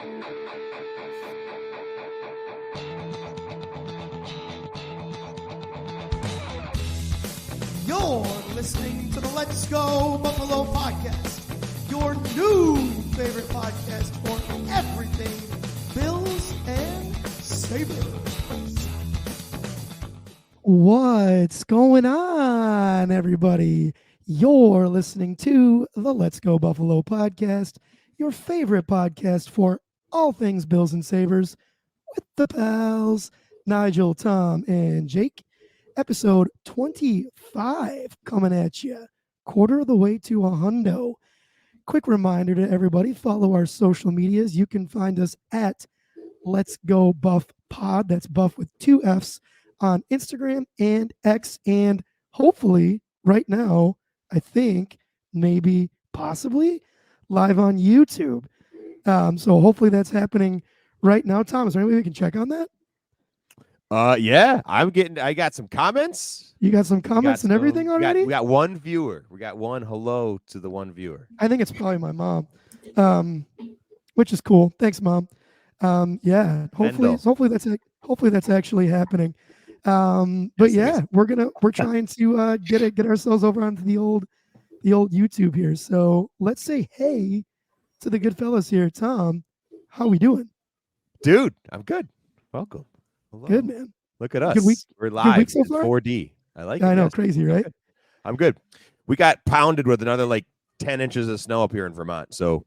You're listening to the Let's Go Buffalo podcast, your new favorite podcast for everything Bills and Sabres. What's going on, everybody? You're listening to the Let's Go Buffalo podcast, your favorite podcast for all things Bills and Sabres, with the pals, Nigel, Tom, and Jake. Episode 25 coming at you, quarter of the way to a hundo. Quick reminder to everybody, follow our social medias. You can find us at Let's Go Buff Pod. That's Buff with 2 F's on Instagram and X, and hopefully right now, I think, maybe, possibly live on YouTube. So hopefully that's happening right now. Tom, is there any way we can check on that? Yeah, I got some comments. You got some comments and everything already? We got one viewer. We got one hello to the one viewer. I think it's probably my mom, which is cool. Thanks, Mom. Yeah, hopefully that's actually happening. But yeah, we're trying to get ourselves over onto the old YouTube here. So let's say hey to the good fellas here. Tom, how we doing? Dude, I'm good. Welcome. Hello. Good, man. Look at us. Good week. We're live so in far? 4D. I like it. I know, Yes. crazy, right? I'm good. We got pounded with another like 10 inches of snow up here in Vermont. So,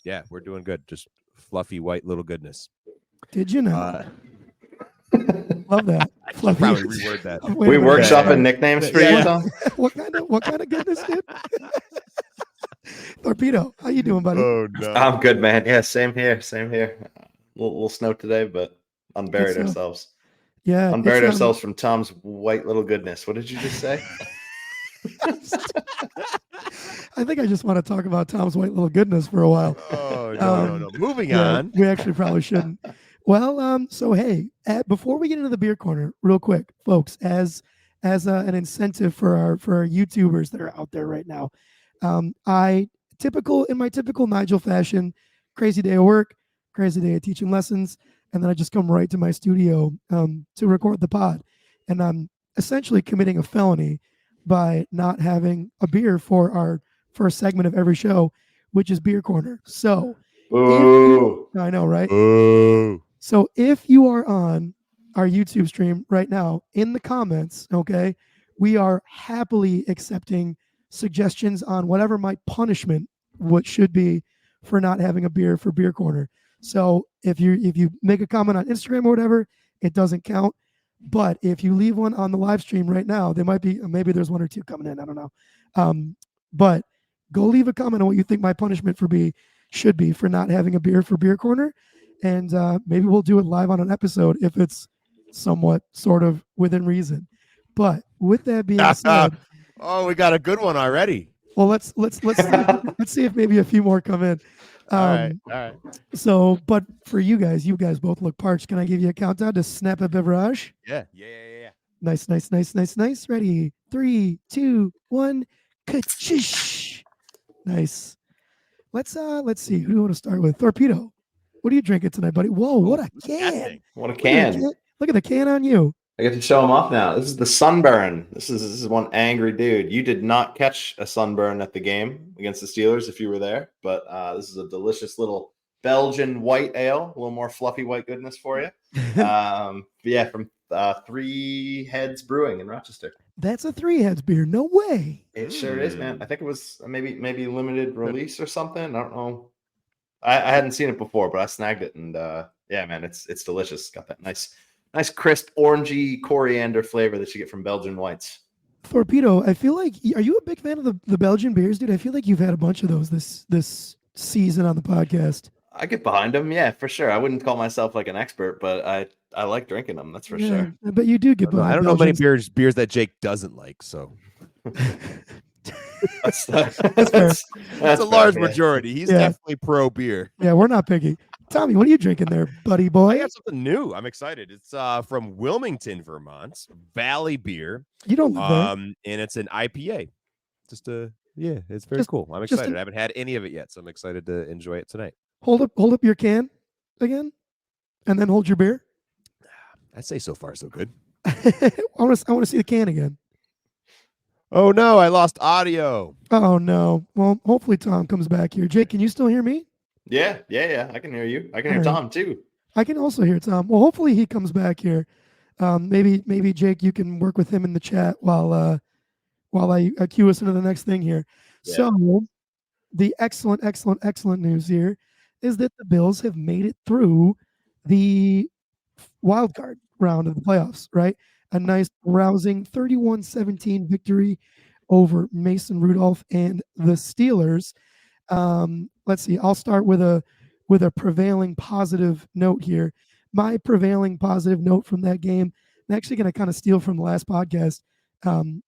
yeah, we're doing good. Just fluffy white little goodness. Did you know? Love that. Fluffy. Probably reword that. We workshopping nicknames for you, Tom? What kind of goodness, dude? Torpedo, how you doing, buddy? Oh no. I'm good, man. Yeah, same here. Little snow today, but unburied ourselves. Yeah, unburied ourselves from Tom's white little goodness. What did you just say? I think I just want to talk about Tom's white little goodness for a while. Oh no. Moving on. We actually probably shouldn't. Well, so hey, before we get into the beer corner, real quick, folks, as an incentive for our YouTubers that are out there right now, in my typical Nigel fashion, crazy day of work, crazy day of teaching lessons, and then I just come right to my studio to record the pod, and I'm essentially committing a felony by not having a beer for our first segment of every show, which is Beer Corner. So, I know, right? Ooh. So if you are on our YouTube stream right now, in the comments, okay, we are happily accepting suggestions on whatever my punishment should be for not having a beer for Beer Corner. So if you make a comment on Instagram or whatever, it doesn't count. But if you leave one on the live stream right now, there might be, maybe there's 1 or 2 coming in. I don't know. But go leave a comment on what you think my punishment should be for not having a beer for Beer Corner. And maybe we'll do it live on an episode if it's somewhat sort of within reason. But with that being said, oh, we got a good one already. well, let's see if maybe a few more come in. All right. So, but for you guys both look parched. Can I give you a countdown to snap a beverage? Yeah. Nice. Ready? 3, 2, 1. Ka-chish. Nice. Let's see. Who do you want to start with? Torpedo. What are you drinking tonight, buddy? Whoa, what a can! What a can! Look at the can on you. I get to show him off now. This is the sunburn. This is one angry dude. You did not catch a sunburn at the game against the Steelers if you were there, but this is a delicious little Belgian white ale, a little more fluffy white goodness for you. But yeah, from 3 Heads Brewing in Rochester. That's a 3 Heads beer. No way. It sure is, man. I think it was maybe limited release or something. I don't know. I hadn't seen it before, but I snagged it, and yeah, man, it's delicious. Got that nice crisp orangey coriander flavor that you get from Belgian whites. Torpedo, I feel like, are you a big fan of the Belgian beers, dude? I feel like you've had a bunch of those this season on the podcast. I get behind them, yeah, for sure. I wouldn't call myself like an expert, but I like drinking them. That's for sure. I bet you do get behind. I don't know many beers that Jake doesn't like, so that's a large majority. He's definitely pro beer. Yeah, we're not picky. Tommy, what are you drinking there, buddy boy? I got something new. I'm excited. It's from Wilmington, Vermont, Valley Beer. You don't live there. And it's an IPA. It's very cool. I'm excited. I haven't had any of it yet, so I'm excited to enjoy it tonight. Hold up your can again, and then hold your beer. I'd say so far so good. I want to see the can again. Oh no, I lost audio. Oh no. Well, hopefully Tom comes back here. Jake, can you still hear me? Yeah. I can hear you. I can All hear right. Tom too. I can also hear Tom. Well, hopefully he comes back here. Maybe Jake, you can work with him in the chat while I cue us into the next thing here. Yeah. So the excellent news here is that the Bills have made it through the wild card round of the playoffs, right? A nice rousing 31-17 victory over Mason Rudolph and the Steelers. Let's see. I'll start with a prevailing positive note here. My prevailing positive note from that game, I'm actually going to kind of steal from the last podcast,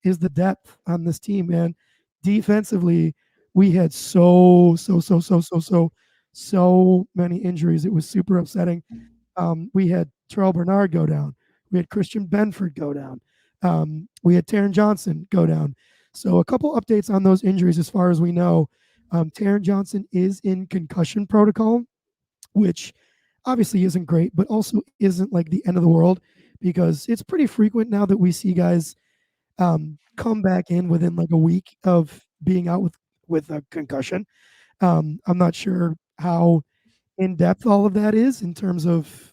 is the depth on this team, man. Defensively, we had so many injuries. It was super upsetting. We had Terrell Bernard go down. We had Christian Benford go down. We had Taron Johnson go down. So a couple updates on those injuries as far as we know. Taron Johnson is in concussion protocol, which obviously isn't great, but also isn't like the end of the world because it's pretty frequent now that we see guys come back in within like a week of being out with a concussion. I'm not sure how in depth all of that is in terms of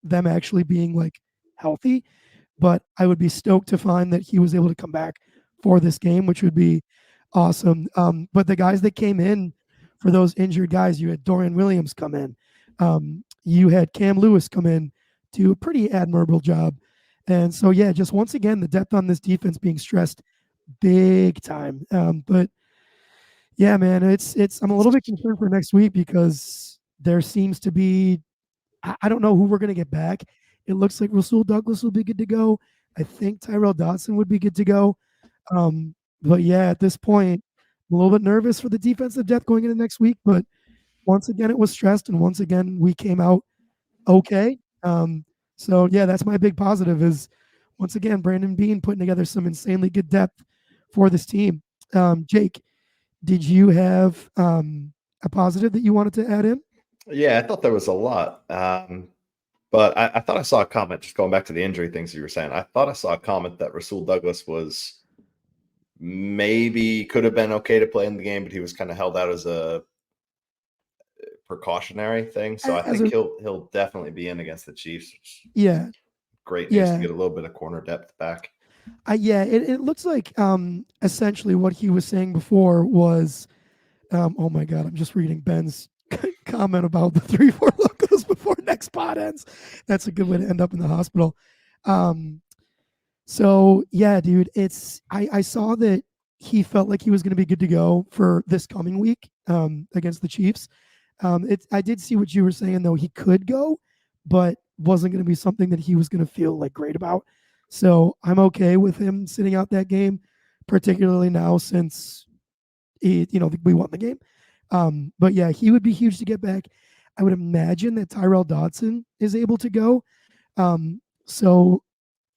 them actually being like healthy, but I would be stoked to find that he was able to come back for this game, which would be awesome. But the guys that came in for those injured guys, you had Dorian Williams come in, you had Cam Lewis come in, do a pretty admirable job. And so, yeah, just once again, the depth on this defense being stressed big time. But yeah, man, it's I'm a little bit concerned for next week because there seems to be I don't know who we're gonna get back. It looks like Rasul Douglas will be good to go. I think Tyrell Dodson would be good to go. But yeah, at this point, I'm a little bit nervous for the defensive depth going into next week. But once again, it was stressed, and once again, we came out okay. So yeah, that's my big positive is once again Brandon Bean putting together some insanely good depth for this team. Jake, did you have a positive that you wanted to add in? Yeah, I thought there was a lot. But I thought I saw a comment, just going back to the injury things you were saying. I thought I saw a comment that Rasul Douglas was maybe could have been okay to play in the game, but he was kind of held out as a precautionary thing. So I As think a he'll definitely be in against the Chiefs. yeah, Great news to yeah. get a little bit of corner depth back. Yeah, it looks like essentially what he was saying before was, oh my God, I'm just reading Ben's comment about the 3-4 locos before next pod ends. That's a good way to end up in the hospital. So yeah, dude, I saw that he felt like he was going to be good to go for this coming week against the Chiefs. I did see what you were saying though. He could go, but wasn't going to be something that he was going to feel like great about. So I'm okay with him sitting out that game, particularly now since we won the game. But yeah, he would be huge to get back. I would imagine that Tyrell Dodson is able to go. So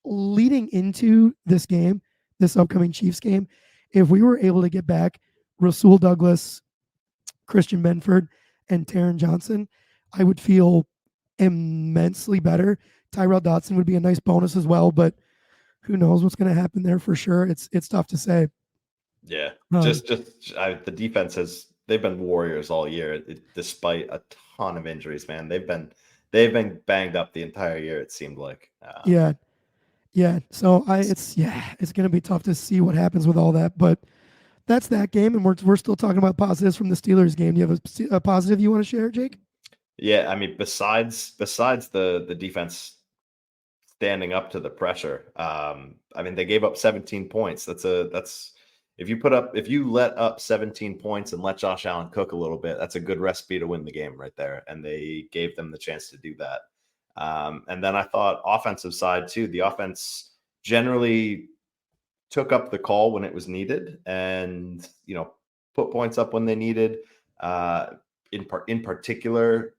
leading into this game, this upcoming Chiefs game, if we were able to get back Rasul Douglas, Christian Benford, and Taron Johnson, I would feel immensely better. Tyrell Dodson would be a nice bonus as well, but who knows what's going to happen there for sure. It's tough to say. Yeah, Um, the defense they've been warriors all year, despite a ton of injuries. Man, they've been banged up the entire year. It seemed like. yeah, yeah. So it's going to be tough to see what happens with all that, but that's that game, and we're still talking about positives from the Steelers game. Do you have a positive you want to share, Jake? Yeah, I mean, besides the defense standing up to the pressure, I mean, they gave up 17 points. That's if you let up 17 points and let Josh Allen cook a little bit, that's a good recipe to win the game right there. And they gave them the chance to do that. And then I thought offensive side too. The offense generally took up the call when it was needed, and put points up when they needed. In particular,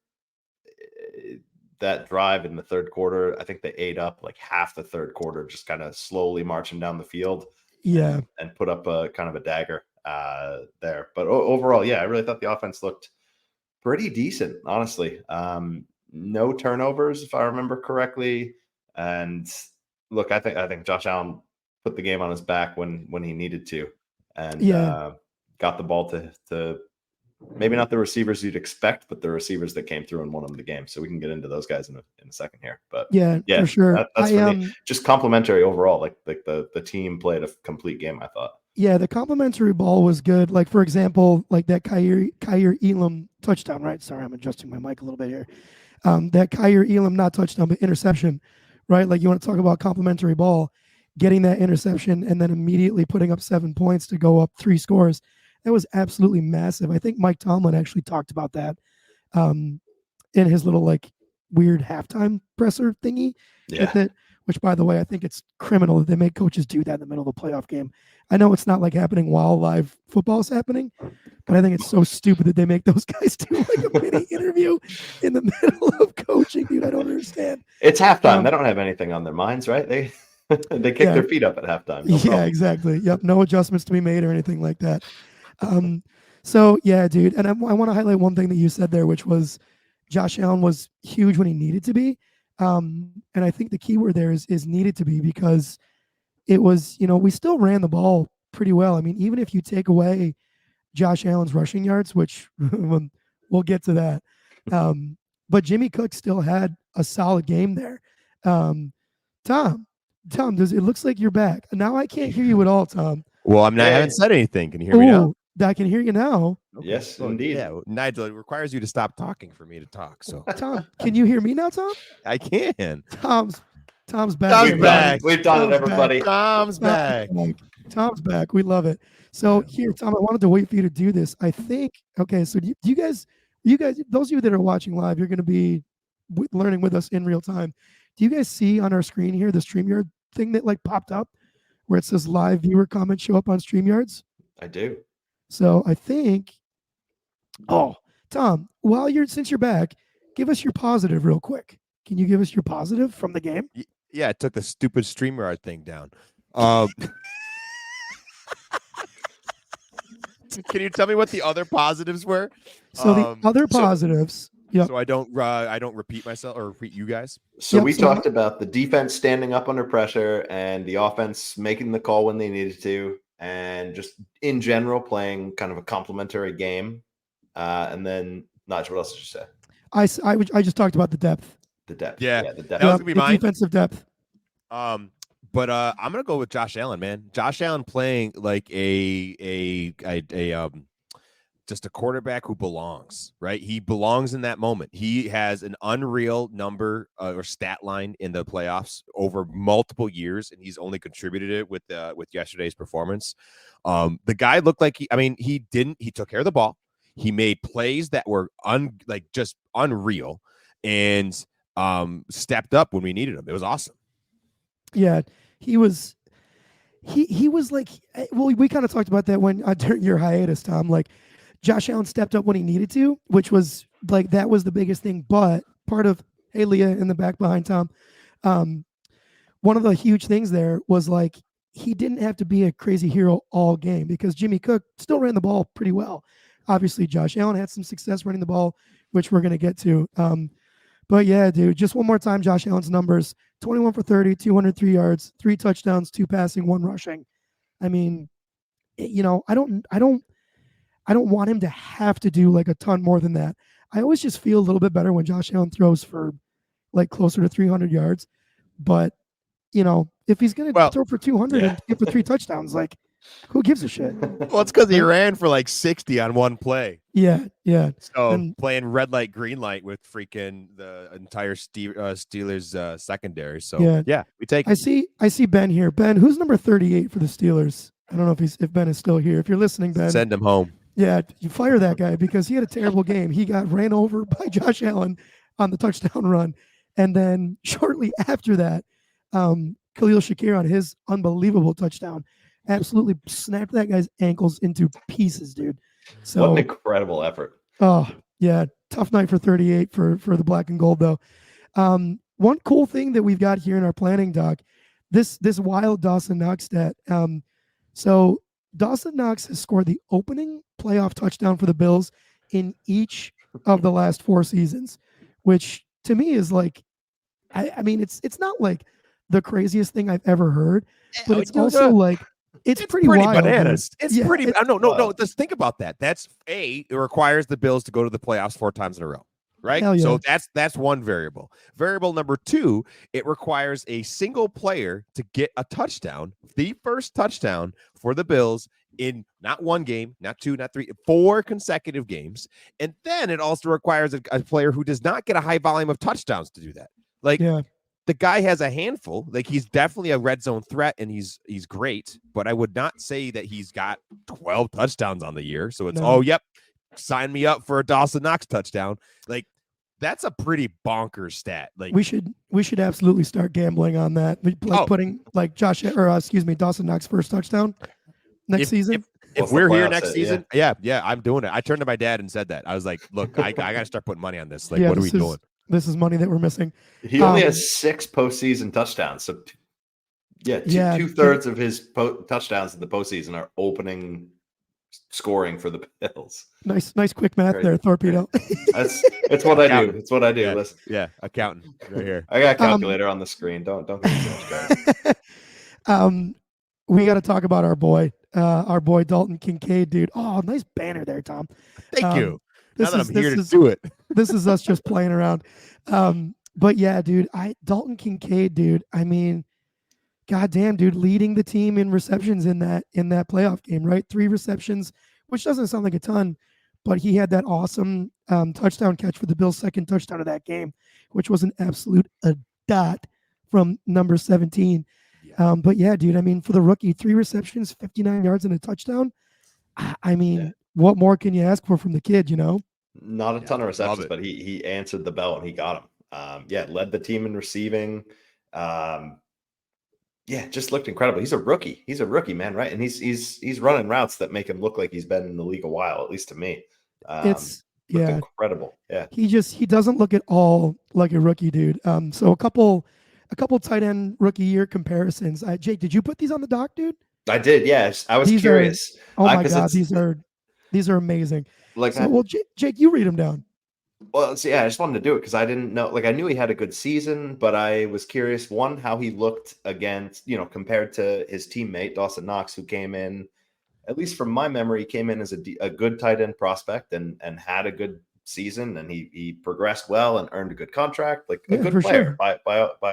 that drive in the third quarter, I think they ate up like half the third quarter, just kind of slowly marching down the field Yeah, and put up a kind of a dagger there. But overall, yeah, I really thought the offense looked pretty decent, honestly. No turnovers, if I remember correctly. And look, I think Josh Allen put the game on his back when he needed to, and got the ball to maybe not the receivers you'd expect, but the receivers that came through and won them the game. So we can get into those guys in a second here. But yeah, for sure. That's for me. Just complimentary overall. Like the team played a complete game, I thought. Yeah, the complimentary ball was good. Like, for example, like that Kyer Elam touchdown, right? Sorry, I'm adjusting my mic a little bit here. That Kyer Elam, not touchdown, but interception, right? Like, you want to talk about complimentary ball, getting that interception and then immediately putting up 7 points to go up 3 scores. That was absolutely massive. I think Mike Tomlin actually talked about that in his little like weird halftime presser thingy. Yeah. Which, by the way, I think it's criminal that they make coaches do that in the middle of the playoff game. I know it's not like happening while live football is happening, but I think it's so stupid that they make those guys do like a mini interview in the middle of coaching, dude. I don't understand. It's halftime. They don't have anything on their minds, right? They kick their feet up at halftime. No problem. Exactly. Yep. No adjustments to be made or anything like that. So yeah, dude. And I want to highlight one thing that you said there, which was Josh Allen was huge when he needed to be. And I think the key word there is needed to be, because it was, we still ran the ball pretty well. I mean, even if you take away Josh Allen's rushing yards, which we'll get to that. But Jimmy Cook still had a solid game there. Tom, it looks like you're back. Now I can't hear you at all, Tom. Well, I haven't said anything. Can you hear me now? I can hear you now. Okay. Yes, indeed. Yeah, Nigel, it requires you to stop talking for me to talk. So, Tom, can you hear me now, Tom? I can. Tom's back. Tom's back. We've done it, everybody. Tom's back. Tom's back. We love it. So here, Tom, I wanted to wait for you to do this. I think, okay, so do you guys, those of you that are watching live, you're going to be learning with us in real time. Do you guys see on our screen here the StreamYard thing that like popped up where it says live viewer comments show up on StreamYards? I do. So I think, Tom, since you're back, give us your positive real quick. Can you give us your positive from the game? Yeah, it took the stupid StreamYard thing down. Can you tell me what the other positives were? So the other positives. Yep. So I don't repeat myself or repeat you guys. So we talked about the defense standing up under pressure and the offense making the call when they needed to, and just in general playing kind of a complementary game. And then, Nigel, what else did you say? I just talked about the depth. The depth. Yeah, the depth. That was gonna be mine. Defensive depth. But I'm gonna go with Josh Allen, man. Josh Allen playing like a just a quarterback who belongs, right? He belongs in that moment. He has an unreal number or stat line in the playoffs over multiple years, and he's only contributed it with yesterday's performance. The guy looked like he took care of the ball. He made plays that were just unreal, and stepped up when we needed him. It was awesome. Yeah, he was like, well, we kind of talked about that when during your hiatus, Tom. Like, Josh Allen stepped up when he needed to, which was like, that was the biggest thing. But part of, hey, Leah in the back behind Tom, one of the huge things there was like, he didn't have to be a crazy hero all game, because Jimmy Cook still ran the ball pretty well. Obviously, Josh Allen had some success running the ball, which we're going to get to. But yeah, dude, just one more time, Josh Allen's numbers: 21 for 30, 203 yards, 3 touchdowns, 2 passing, 1 rushing. I mean, I don't want him to have to do like a ton more than that. I always just feel a little bit better when Josh Allen throws for like closer to 300 yards. But, if he's going to throw for 200 and get for 3 touchdowns, like, who gives a shit? Well, it's because he ran for like 60 on one play. Yeah. So playing red light, green light with freaking the entire Steelers secondary. So yeah, we take. I see Ben here. Ben, who's number 38 for the Steelers? I don't know if Ben is still here. If you're listening, Ben, send him home. Yeah, you fire that guy, because he had a terrible game. He got ran over by Josh Allen on the touchdown run, and then shortly after that, Khalil Shakir on his unbelievable touchdown absolutely snapped that guy's ankles into pieces, dude. So what an incredible effort. Oh yeah, tough night for 38 for the black and gold though. One cool thing that we've got here in our planning doc, this wild Dawson Knox stat. So Dawson Knox has scored the opening playoff touchdown for the Bills in each of the last 4 seasons, which to me is like, I mean, it's not like the craziest thing I've ever heard, but it's also like, it's pretty wild, bananas. dude. It's Yeah, pretty. No. wild. Just think about that. That's it requires the Bills to go to the playoffs 4 times in a row, right? Hell yeah. So that's one variable. Variable number 2, it requires a single player to get a touchdown, the first touchdown for the Bills in not 1 game, not 2, not 3, 4 consecutive games, and then it also requires a player who does not get a high volume of touchdowns to do that. Like, yeah. the guy has a handful. Like, he's definitely a red zone threat, and he's great. But I would not say that he's got 12 touchdowns on the year. So it's yep, sign me up for a Dawson Knox touchdown. Like, that's a pretty bonkers stat. Like, we should absolutely start gambling on that. Like putting like Dawson Knox first touchdown next season. If we're here next season, yeah, I'm doing it. I turned to my dad and said that. I was like, look, I got to start putting money on this. Like, what are we doing? This is money that we're missing. He only has 6 postseason touchdowns. So, two-thirds of his touchdowns in the postseason are opening scoring for the Bills. Nice quick math there, Torpedo. It's what I do. It's what I do. Yeah, Listen. Yeah, accountant right here. I got a calculator on the screen. Don't give me so much credit. We got to talk about our boy Dalton Kincaid, dude. Oh, nice banner there, Tom. Thank you. Now that I'm here to do it. This is us just playing around. But yeah, dude, Dalton Kincaid, dude. I mean, goddamn, dude, leading the team in receptions in that playoff game, right? 3 receptions, which doesn't sound like a ton, but he had that awesome touchdown catch for the Bills' second touchdown of that game, which was an absolute dot from number 17. Yeah. But yeah, dude, I mean, for the rookie, 3 receptions, 59 yards and a touchdown. I mean, what more can you ask for from the kid, you know? Not a ton of receptions, but he answered the bell and he got him. Led the team in receiving. Just looked incredible. He's a rookie. He's a rookie, man, right? And he's running routes that make him look like he's been in the league a while, at least to me. It's incredible. Yeah. He doesn't look at all like a rookie, dude. So a couple tight end rookie year comparisons. Jake, did you put these on the doc, dude? I did. Yes, I was curious. Oh my god, these are amazing. Like, Jake, you read them down. Well, see, I just wanted to do it because I didn't know. Like, I knew he had a good season, but I was curious, one, how he looked against, compared to his teammate Dawson Knox, who came in, at least from my memory, came in as a good tight end prospect and had a good season, and he progressed well and earned a good contract, like a good player by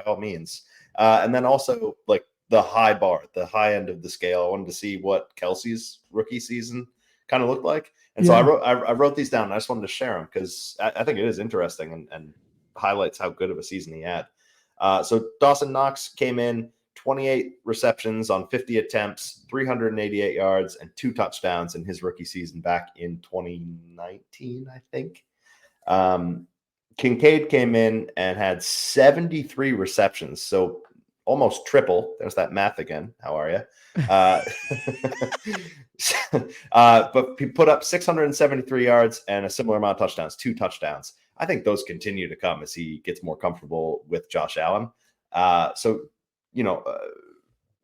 all means. And then also like the high bar, the high end of the scale. I wanted to see what Kelsey's rookie season kind of looked like. And so I wrote these down. And I just wanted to share them because I think it is interesting and highlights how good of a season he had. So Dawson Knox came in 28 receptions on 50 attempts, 388 yards, and 2 touchdowns in his rookie season back in 2019, I think. Kincaid came in and had 73 receptions, so almost triple. There's that math again. How are you? But he put up 673 yards and a similar amount of touchdowns, 2 touchdowns. I think those continue to come as he gets more comfortable with Josh Allen.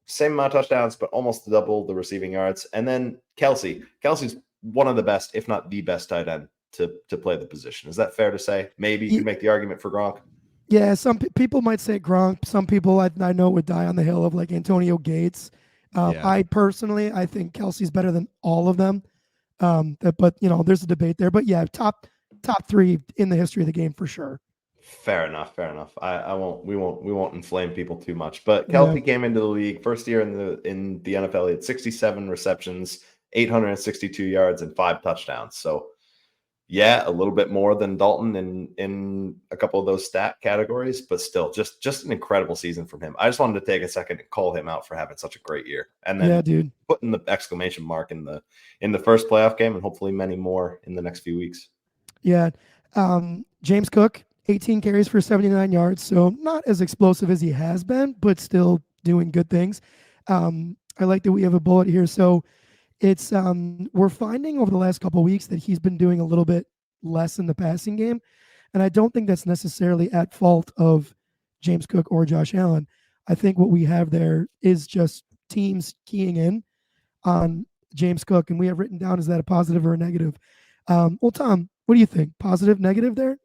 Same amount of touchdowns, but almost double the receiving yards. And then Kelsey's one of the best, if not the best tight end to play the position. Is that fair to say? Maybe you can make the argument for Gronk. Yeah, some people might say Gronk. Some people I know would die on the hill of like Antonio Gates. I personally, I think Kelsey's better than all of them. But there's a debate there. But yeah, top 3 in the history of the game for sure. Fair enough. We won't inflame people too much. But Kelsey came into the league first year in the NFL. He had 67 receptions, 862 yards, and 5 touchdowns. So yeah, a little bit more than Dalton in a couple of those stat categories, but still just an incredible season from him. I just wanted to take a second and call him out for having such a great year. And then putting the exclamation mark in the first playoff game and hopefully many more in the next few weeks. Yeah. James Cook, 18 carries for 79 yards. So not as explosive as he has been, but still doing good things. I like that we have a bullet here. So it's we're finding over the last couple of weeks that he's been doing a little bit less in the passing game. And I don't think that's necessarily at fault of James Cook or Josh Allen. I think what we have there is just teams keying in on James Cook. And we have written down, is that a positive or a negative? Well, Tom, what do you think? Positive, negative there?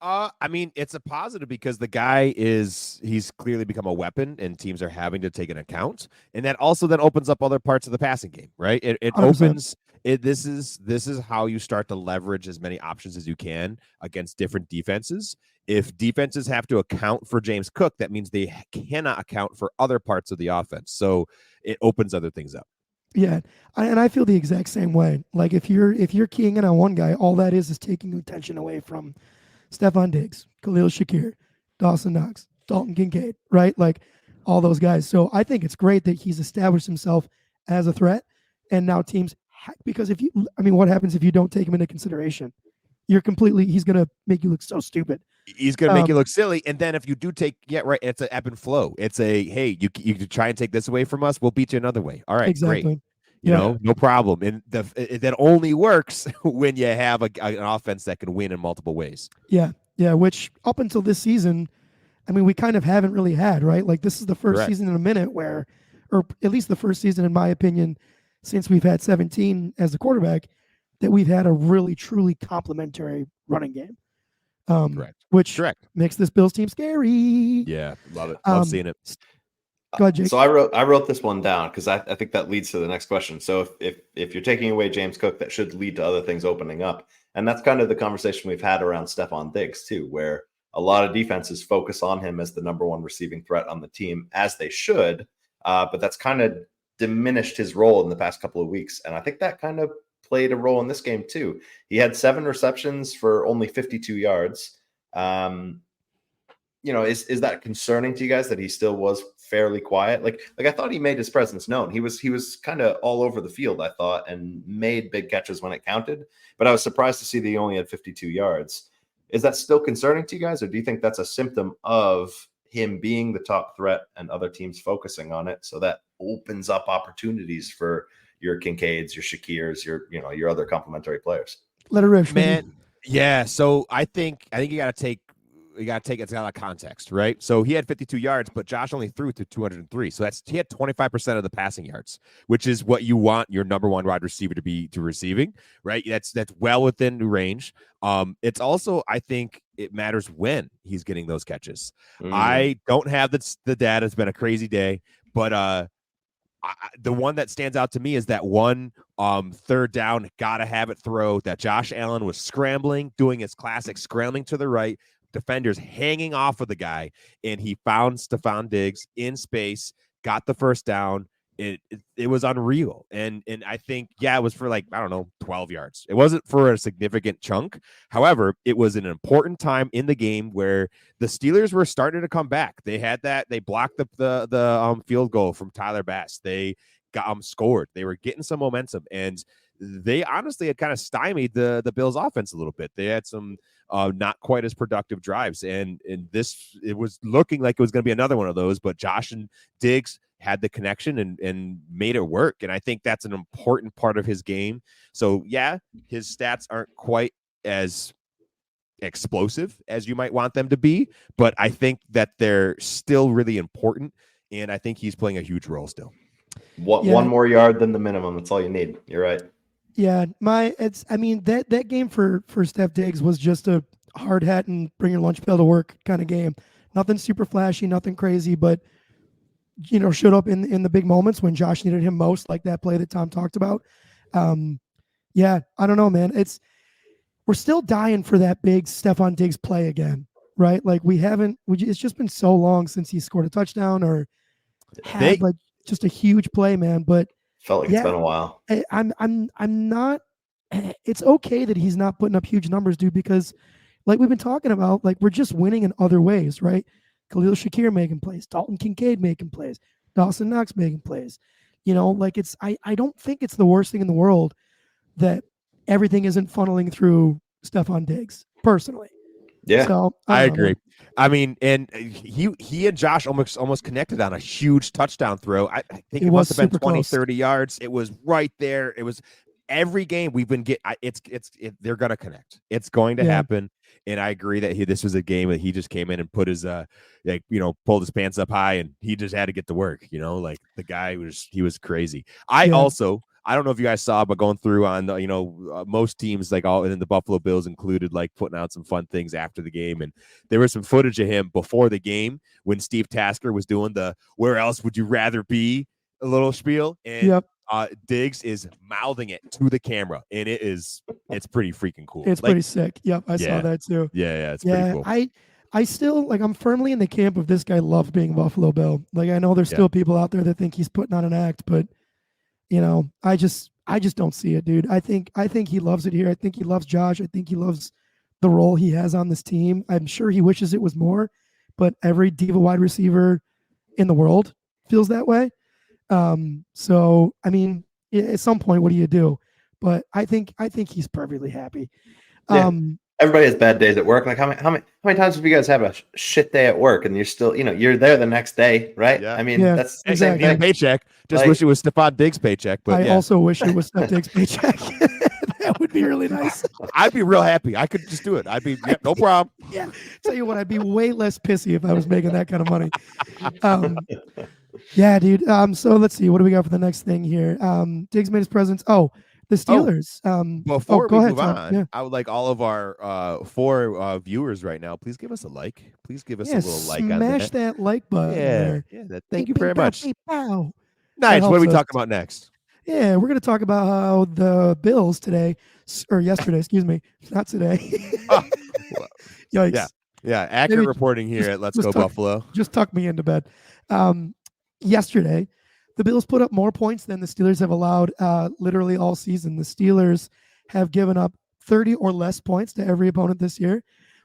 I mean, it's a positive because the guy he's clearly become a weapon and teams are having to take an account. And that also then opens up other parts of the passing game, right? It 100%. opens it. This is how you start to leverage as many options as you can against different defenses. If defenses have to account for James Cook, that means they cannot account for other parts of the offense. So it opens other things up. Yeah, and I feel the exact same way. Like if you're keying in on one guy, all that is taking attention away from Stephon Diggs, Khalil Shakir, Dawson Knox, Dalton Kincaid, right? Like all those guys. So I think it's great that he's established himself as a threat, and now teams because what happens if you don't take him into consideration? He's gonna make you look so stupid. He's going to make you look silly. And then if you do it's an ebb and flow. It's a, hey, you try and take this away from us, we'll beat you another way. All right, exactly. Great. No problem. And that only works when you have an offense that can win in multiple ways. Yeah. Which up until this season, we kind of haven't really had, right? Like this is the first season in a minute where, or at least the first season, in my opinion, since we've had 17 as the quarterback, that we've had a really, truly complementary running game. Correct. Which makes this Bills team scary. Yeah, love it. Love seeing it. Go ahead, Jake. So I wrote this one down because I think that leads to the next question. So if you're taking away James Cook, that should lead to other things opening up. And that's kind of the conversation we've had around Stephon Diggs too, where a lot of defenses focus on him as the number one receiving threat on the team, as they should. But that's kind of diminished his role in the past couple of weeks. And I think that kind of played a role in this game too. He had 7 receptions for only 52 yards. Is that concerning to you guys that he still was fairly quiet? Like I thought he made his presence known. He was kind of all over the field, I thought, and made big catches when it counted. But I was surprised to see that he only had 52 yards. Is that still concerning to you guys, or do you think that's a symptom of him being the top threat and other teams focusing on it, so that opens up opportunities for your Kincaids, your Shakirs, your other complementary players? Let it rip, man. Yeah, so I think you got to take it out of context, right? So he had 52 yards, but Josh only threw to 203. So he had 25% of the passing yards, which is what you want your number one wide receiver to be receiving, right? That's well within the range. It's also, I think it matters when he's getting those catches. I don't have the data. It's been a crazy day, but the one that stands out to me is that one third down, gotta have it throw that Josh Allen was scrambling, doing his classic scrambling to the right, defenders hanging off of the guy, and he found Stephon Diggs in space, got the first down. It was unreal. And I think, it was for 12 yards. It wasn't for a significant chunk. However, it was an important time in the game where the Steelers were starting to come back. They blocked the field goal from Tyler Bass. They got scored. They were getting some momentum, and they honestly had kind of stymied the Bills offense a little bit. They had some not quite as productive drives, and it was looking like it was going to be another one of those, but Josh and Diggs had the connection and made it work. And I think that's an important part of his game. So his stats aren't quite as explosive as you might want them to be, but I think that they're still really important. And I think he's playing a huge role still. One more yard than the minimum. That's all you need. You're right. Yeah, that game for Steph Diggs was just a hard hat and bring your lunch pail to work kind of game. Nothing super flashy, nothing crazy, but showed up in the big moments when Josh needed him most, like that play that Tom talked about. I don't know, man. We're still dying for that big Stephon Diggs play again, right? Like it's just been so long since he scored a touchdown or had just a huge play, man. But felt like it's been a while. I'm not. It's okay that he's not putting up huge numbers, dude, because like we've been talking about, like we're just winning in other ways, right? Khalil Shakir making plays, Dalton Kincaid making plays, Dawson Knox making plays. I don't think it's the worst thing in the world that everything isn't funneling through Stephon Diggs, personally. Yeah, so, I agree. Man. And he and Josh almost connected on a huge touchdown throw. I think it must have been 20, 30 yards. It was right there. It was every game we've been getting. They're going to connect. It's going to happen. And I agree that this was a game that he just came in and put his pulled his pants up high, and he just had to get to work. Like the guy was crazy. I also I don't know if you guys saw, but going through on most teams, like all in the Buffalo Bills included, like putting out some fun things after the game, and there was some footage of him before the game when Steve Tasker was doing the "Where else would you rather be?" a little spiel, and Yep. Diggs is mouthing it to the camera, and it's pretty freaking cool. It's pretty sick. Yep, I saw that too. Yeah, it's pretty cool. I still I'm firmly in the camp of this guy loves being a Buffalo Bill. Like I know there's still people out there that think he's putting on an act, but I just don't see it, dude. I think he loves it here. I think he loves Josh. I think he loves the role he has on this team. I'm sure he wishes it was more, but every diva wide receiver in the world feels that way. So I mean, at some point, what do you do? But I think he's perfectly happy. Everybody has bad days at work. Like how many times have you guys have a shit day at work and you're still, you're there the next day, right? Yeah. I mean, that's the exactly. same thing. Paycheck. Just wish it was Stephon Diggs' paycheck. But I also wish it was Steph Diggs' paycheck. That would be really nice. I'd be real happy. I could just do it. I'd be no problem. Yeah. Tell you what, I'd be way less pissy if I was making that kind of money. Yeah, dude. So let's see. What do we got for the next thing here? Diggs made his presence. Oh, the Steelers. Before go we ahead, move Tom. on, Yeah. I would like all of our 4 viewers right now. Please give us a like. Please give us a little like on smash that like button. there. Thank you very much. Pow. Nice. What are we helps us. talking about next? Yeah, we're going to talk about how the Bills today, or yesterday, excuse me, not today. Yikes. Yeah. Accurate reporting here at Let's Go Buffalo. Just tuck me into bed. Yesterday, the Bills put up more points than the Steelers have allowed literally all season. The Steelers have given up 30 or less points to every opponent this year,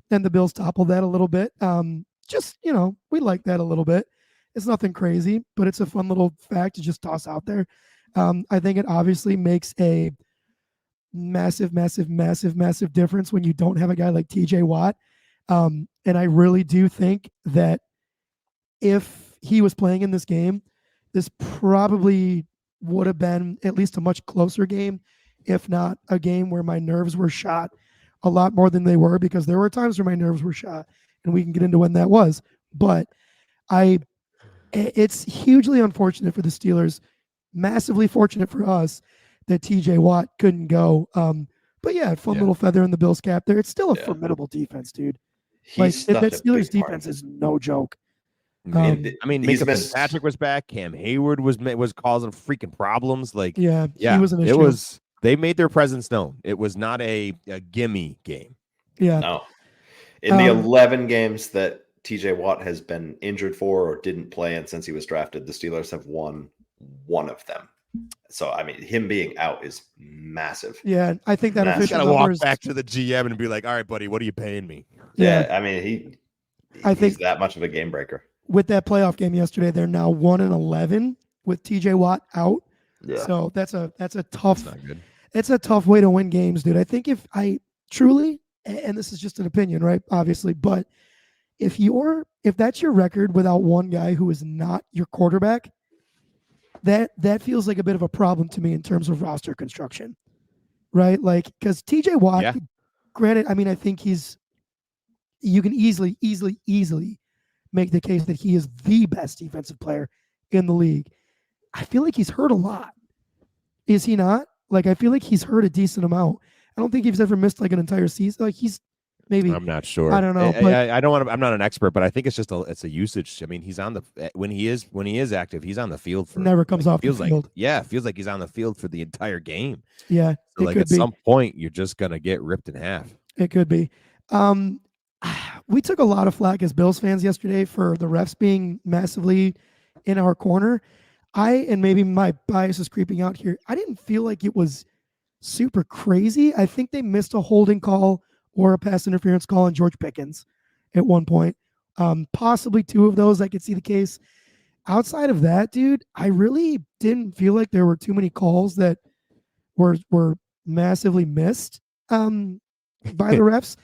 and the Bills toppled that a little bit. We like that a little bit. It's nothing crazy, but it's a fun little fact to just toss out there. I think it obviously makes a massive difference when you don't have a guy like TJ Watt. And I really do think that if he was playing in this game, this probably would have been at least a much closer game, if not a game where my nerves were shot a lot more than they were, because there were times where my nerves were shot, and we can get into when that was. But it's hugely unfortunate for the Steelers, massively fortunate for us that TJ Watt couldn't go. But yeah, fun little feather in the Bills cap there. It's still a formidable defense, dude. That Steelers defense is no joke. I mean, Minka Fitzpatrick was back. Cam Hayward was causing freaking problems. Like, he was an issue. They made their presence known. It was not a gimme game. Yeah. No. In the 11 games that TJ Watt has been injured for or didn't play in since he was drafted, the Steelers have won one of them. So, I mean, him being out is massive. Yeah, I think that official got to walk back to the GM and be like, all right, buddy, what are you paying me? Yeah, I mean, he's that much of a game breaker. With that playoff game yesterday, they're now 1-11 with TJ Watt out. Yeah. So that's a tough. That's not good. It's a tough way to win games, dude. I think if I truly, and this is just an opinion, right? Obviously, but if that's your record without one guy who is not your quarterback, that feels like a bit of a problem to me in terms of roster construction, right? Like, because TJ Watt, granted, I mean, I think you can easily make the case that he is the best defensive player in the league. I feel like he's hurt a lot. Is he not? Like, I feel like he's hurt a decent amount. I don't think he's ever missed like an entire season. Like, he's maybe. I'm not sure. I don't know. I don't want to. I'm not an expert, but I think it's just a usage. I mean, he's on the when he is active, he's on the field for. Never comes off the field. It feels like he's on the field for the entire game. Yeah, so like at some point, you're just gonna get ripped in half. It could be. We took a lot of flack as Bills fans yesterday for the refs being massively in our corner. And maybe my bias is creeping out here, I didn't feel like it was super crazy. I think they missed a holding call or a pass interference call on George Pickens at one point. Possibly 2 of those, I could see the case. Outside of that, dude, I really didn't feel like there were too many calls that were massively missed by the refs.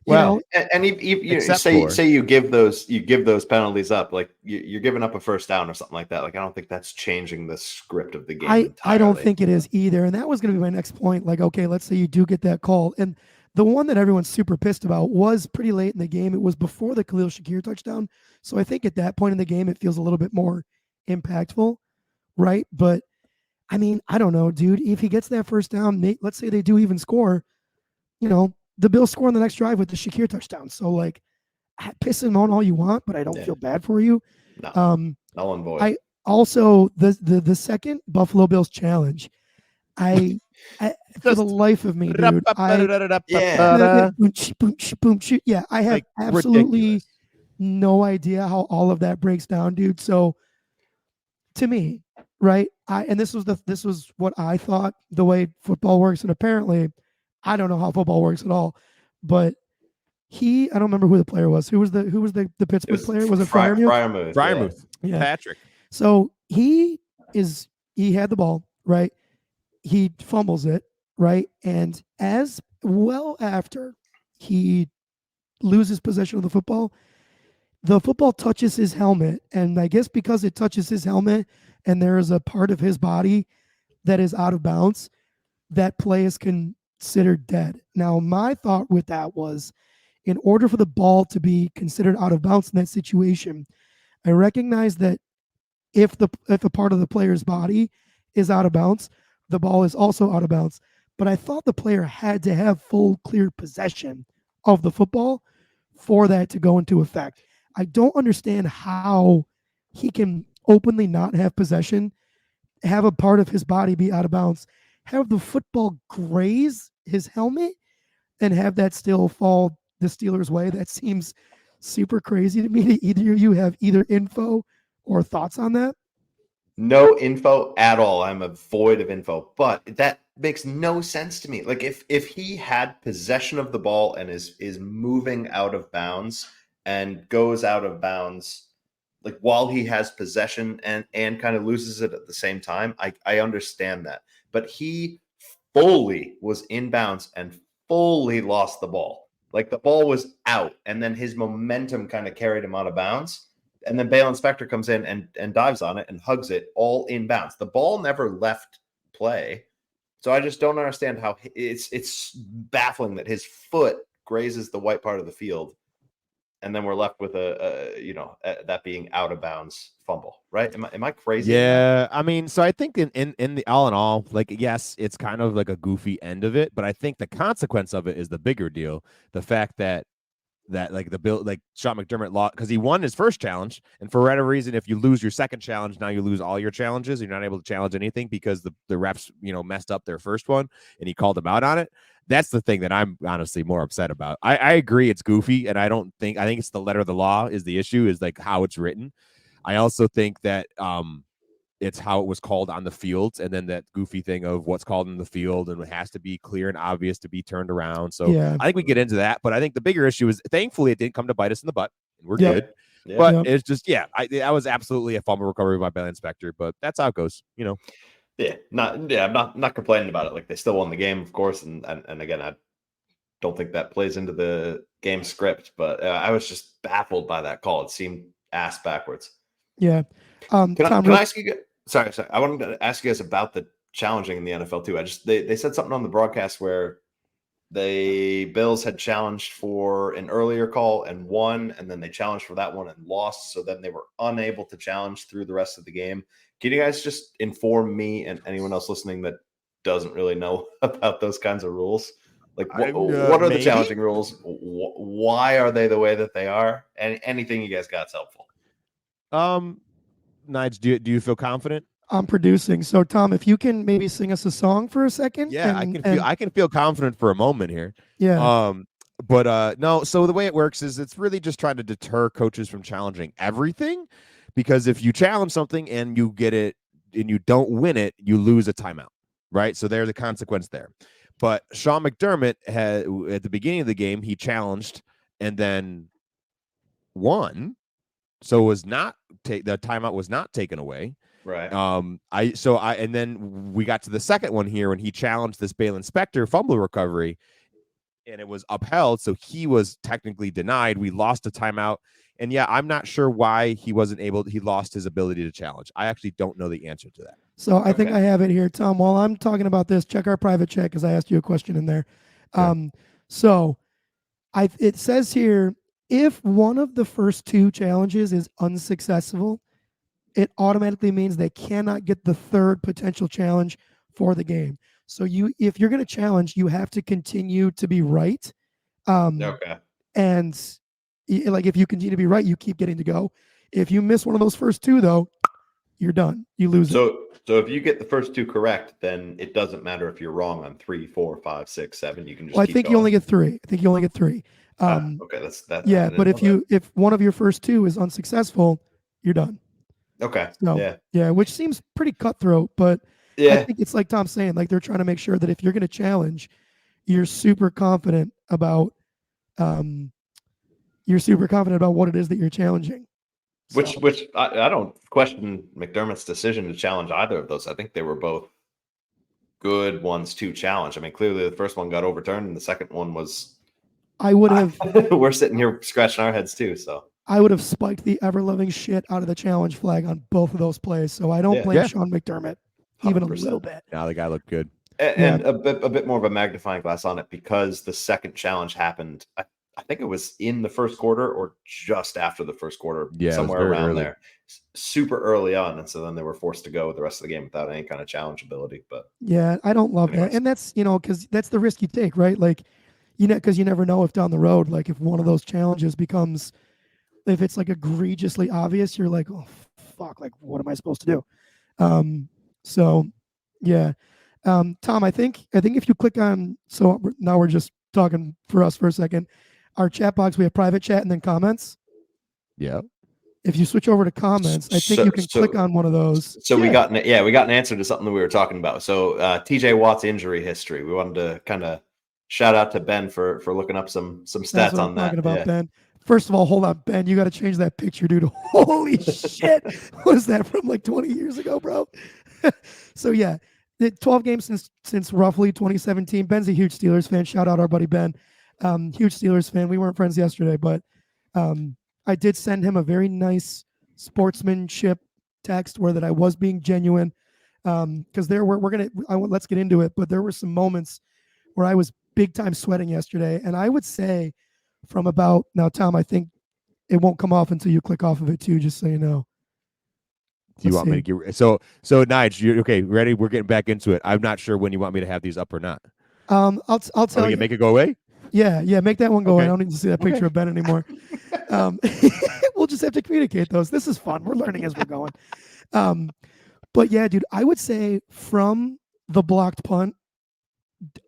Well, and you say you give those penalties up, like you're giving up a first down or something like that. Like, I don't think that's changing the script of the game. I don't think it is either. And that was going to be my next point. Like, okay, let's say you do get that call. And the one that everyone's super pissed about was pretty late in the game. It was before the Khalil Shakir touchdown. So I think at that point in the game, it feels a little bit more impactful, right? But I mean, I don't know, dude. If he gets that first down, let's say they do even score, the Bills score on the next drive with the Shakir touchdown. So like, piss him on all you want, but I don't feel bad for you. No, Um, null and void. I also the second Buffalo Bills challenge. I for the life of me, dude, Yeah. yeah, I have Like, absolutely ridiculous. no idea how all of that breaks down, dude. So to me, right, and this was what I thought the way football works, and apparently I don't know how football works at all, but I don't remember who the player was. Who was the It Pittsburgh was player? Was it Fryermuth? Fryermuth. Yeah. Fryermuth. Yeah. Patrick. So he had the ball, right? He fumbles it, right? And as well after he loses possession of the football touches his helmet. And I guess because it touches his helmet and there is a part of his body that is out of bounds, that play is considered dead. Now, my thought with that was in order for the ball to be considered out of bounds in that situation, I recognize that if a part of the player's body is out of bounds, the ball is also out of bounds. But I thought the player had to have full clear possession of the football for that to go into effect. I don't understand how he can openly not have possession, have a part of his body be out of bounds, have the football graze his helmet, and have that still fall the Steelers' way. That seems super crazy to me. Either you have either info or thoughts on that. No info at all. I'm a void of info, but that makes no sense to me. Like if he had possession of the ball and is moving out of bounds and goes out of bounds like while he has possession and kind of loses it at the same time, I understand that. But he fully was in bounds and fully lost the ball. Like the ball was out and then his momentum kind of carried him out of bounds. And then Bale Inspector comes in and dives on it and hugs it all in bounds. The ball never left play. So I just don't understand how it's baffling that his foot grazes the white part of the field, and then we're left with that being out of bounds fumble. Right? Am I crazy? Yeah, I mean, so I think in the all in all, like, yes, it's kind of like a goofy end of it, but I think the consequence of it is the bigger deal. The fact that like the Bill, like Sean McDermott lost because he won his first challenge, and for whatever reason, if you lose your second challenge, now you lose all your challenges. You're not able to challenge anything because the refs messed up their first one, and he called them out on it. That's the thing that I'm honestly more upset about. I agree it's goofy, and I think it's the letter of the law is the issue, is like how it's written. I also think that it's how it was called on the field, and then that goofy thing of what's called in the field, and it has to be clear and obvious to be turned around. So Yeah. I think we get into that, but I think the bigger issue is, thankfully, it didn't come to bite us in the butt, and we're Yep. good. Yeah. But Yep. it's just, that was absolutely a fumble recovery by Bell Inspector, but that's how it goes, Yeah, I'm not complaining about it. Like they still won the game, of course, and again, I don't think that plays into the game script, but I was just baffled by that call. It seemed ass backwards. Yeah. Can Tom, I ask you? Sorry. I wanted to ask you guys about the challenging in the NFL too. They said something on the broadcast where the Bills had challenged for an earlier call and won, and then they challenged for that one and lost. So then they were unable to challenge through the rest of the game. Can you guys just inform me and anyone else listening that doesn't really know about those kinds of rules? Like, what are the challenging rules? Why are they the way that they are? And anything you guys got is helpful. Nige, do you feel confident? I'm producing. So Tom, if you can maybe sing us a song for a second. Yeah, I can feel confident for a moment here. Yeah. But no, so the way it works is it's really just trying to deter coaches from challenging everything, because if you challenge something and you get it and you don't win it, you lose a timeout, right? So there's a consequence there. But Sean McDermott had, at the beginning of the game, he challenged and then won, so was not the timeout was not taken away. Right. And then we got to the second one here when he challenged this Bale Inspector fumble recovery, and it was upheld. So he was technically denied. We lost a timeout. And yeah, I'm not sure why he lost his ability to challenge. I actually don't know the answer to that. So I think I have it here, Tom. While I'm talking about this, check our private chat because I asked you a question in there. Okay. So it says here, if one of the first two challenges is unsuccessful, it automatically means they cannot get the third potential challenge for the game. So if you're going to challenge, you have to continue to be right. Okay. And like if you continue to be right, you keep getting to go. If you miss one of those first two, though, you're done. You lose it. So if you get the first two correct, then it doesn't matter if you're wrong on 3, 4, 5, 6, 7. You can just. Well, I keep think going. you only get three. I think you only get three. Okay, that's that. Yeah, but if one of your first two is unsuccessful, you're done. Okay. So, yeah, which seems pretty cutthroat, but I think it's like Tom's saying, like they're trying to make sure that if you're going to challenge, you're super confident about what it is that you're challenging. Which I don't question McDermott's decision to challenge either of those. I think they were both good ones to challenge. I mean, clearly the first one got overturned, and the second one was. I would have. We're sitting here scratching our heads too. So I would have spiked the ever-loving shit out of the challenge flag on both of those plays. So I don't blame Sean McDermott even 100%. A little bit. Now the guy looked good. And a bit more of a magnifying glass on it because the second challenge happened. I think it was in the first quarter or just after the first quarter, somewhere around there, super early on. And so then they were forced to go the rest of the game without any kind of challenge ability. But yeah, I don't love that. And that's, because that's the risk you take, right? Like, because you never know if down the road, like if one of those challenges becomes, if it's like egregiously obvious, you're like, oh, fuck, like what am I supposed to do? So yeah. Tom, I think if you click on, so now we're just talking for us for a second. Our chat box, we have private chat and then comments. Yeah. If you switch over to comments, I think you can click on one of those. So we got an answer to something that we were talking about. So TJ Watt's injury history. We wanted to kind of shout out to Ben for looking up some stats on that. Talking about Ben. First of all, hold on, Ben. You got to change that picture, dude. Holy shit! What is that from like 20 years ago, bro? So yeah, 12 games since roughly 2017. Ben's a huge Steelers fan. Shout out our buddy Ben. Huge Steelers fan. We weren't friends yesterday, but I did send him a very nice sportsmanship text where that I was being genuine. Because let's get into it, but there were some moments where I was big time sweating yesterday, and I would say from about now, Tom, I think it won't come off until you click off of it too, just so you know. Do you want me to get so Nige, you okay? Ready? We're getting back into it. I'm not sure when you want me to have these up or not. I'll tell you. Make it go away. Yeah, make that one go away. I don't need to see that picture of Ben anymore. We'll just have to communicate those. This is fun. We're learning as we're going. But yeah, dude, I would say from the blocked punt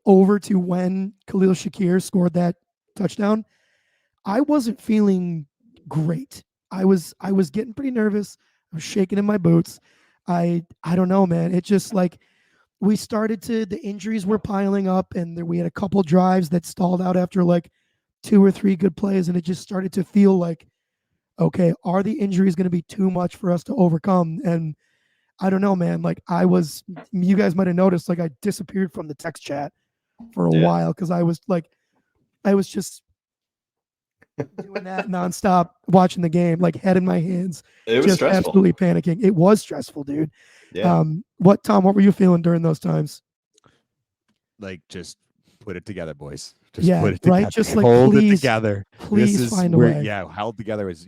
over to when Khalil Shakir scored that touchdown, I wasn't feeling great. I was getting pretty nervous. I was shaking in my boots. I don't know, man. It just like the injuries were piling up, and we had a couple drives that stalled out after like 2 or 3 good plays, and it just started to feel like, okay, are the injuries going to be too much for us to overcome? And I don't know, man. Like you guys might have noticed, like I disappeared from the text chat for a while because I was just doing that nonstop, watching the game, like head in my hands. It was just stressful. Absolutely panicking. It was stressful, dude. Yeah. Tom, what were you feeling during those times? Like, just put it together, boys. Just put it together. Right. Just like hold please, it together. Please find a way. Yeah, held together is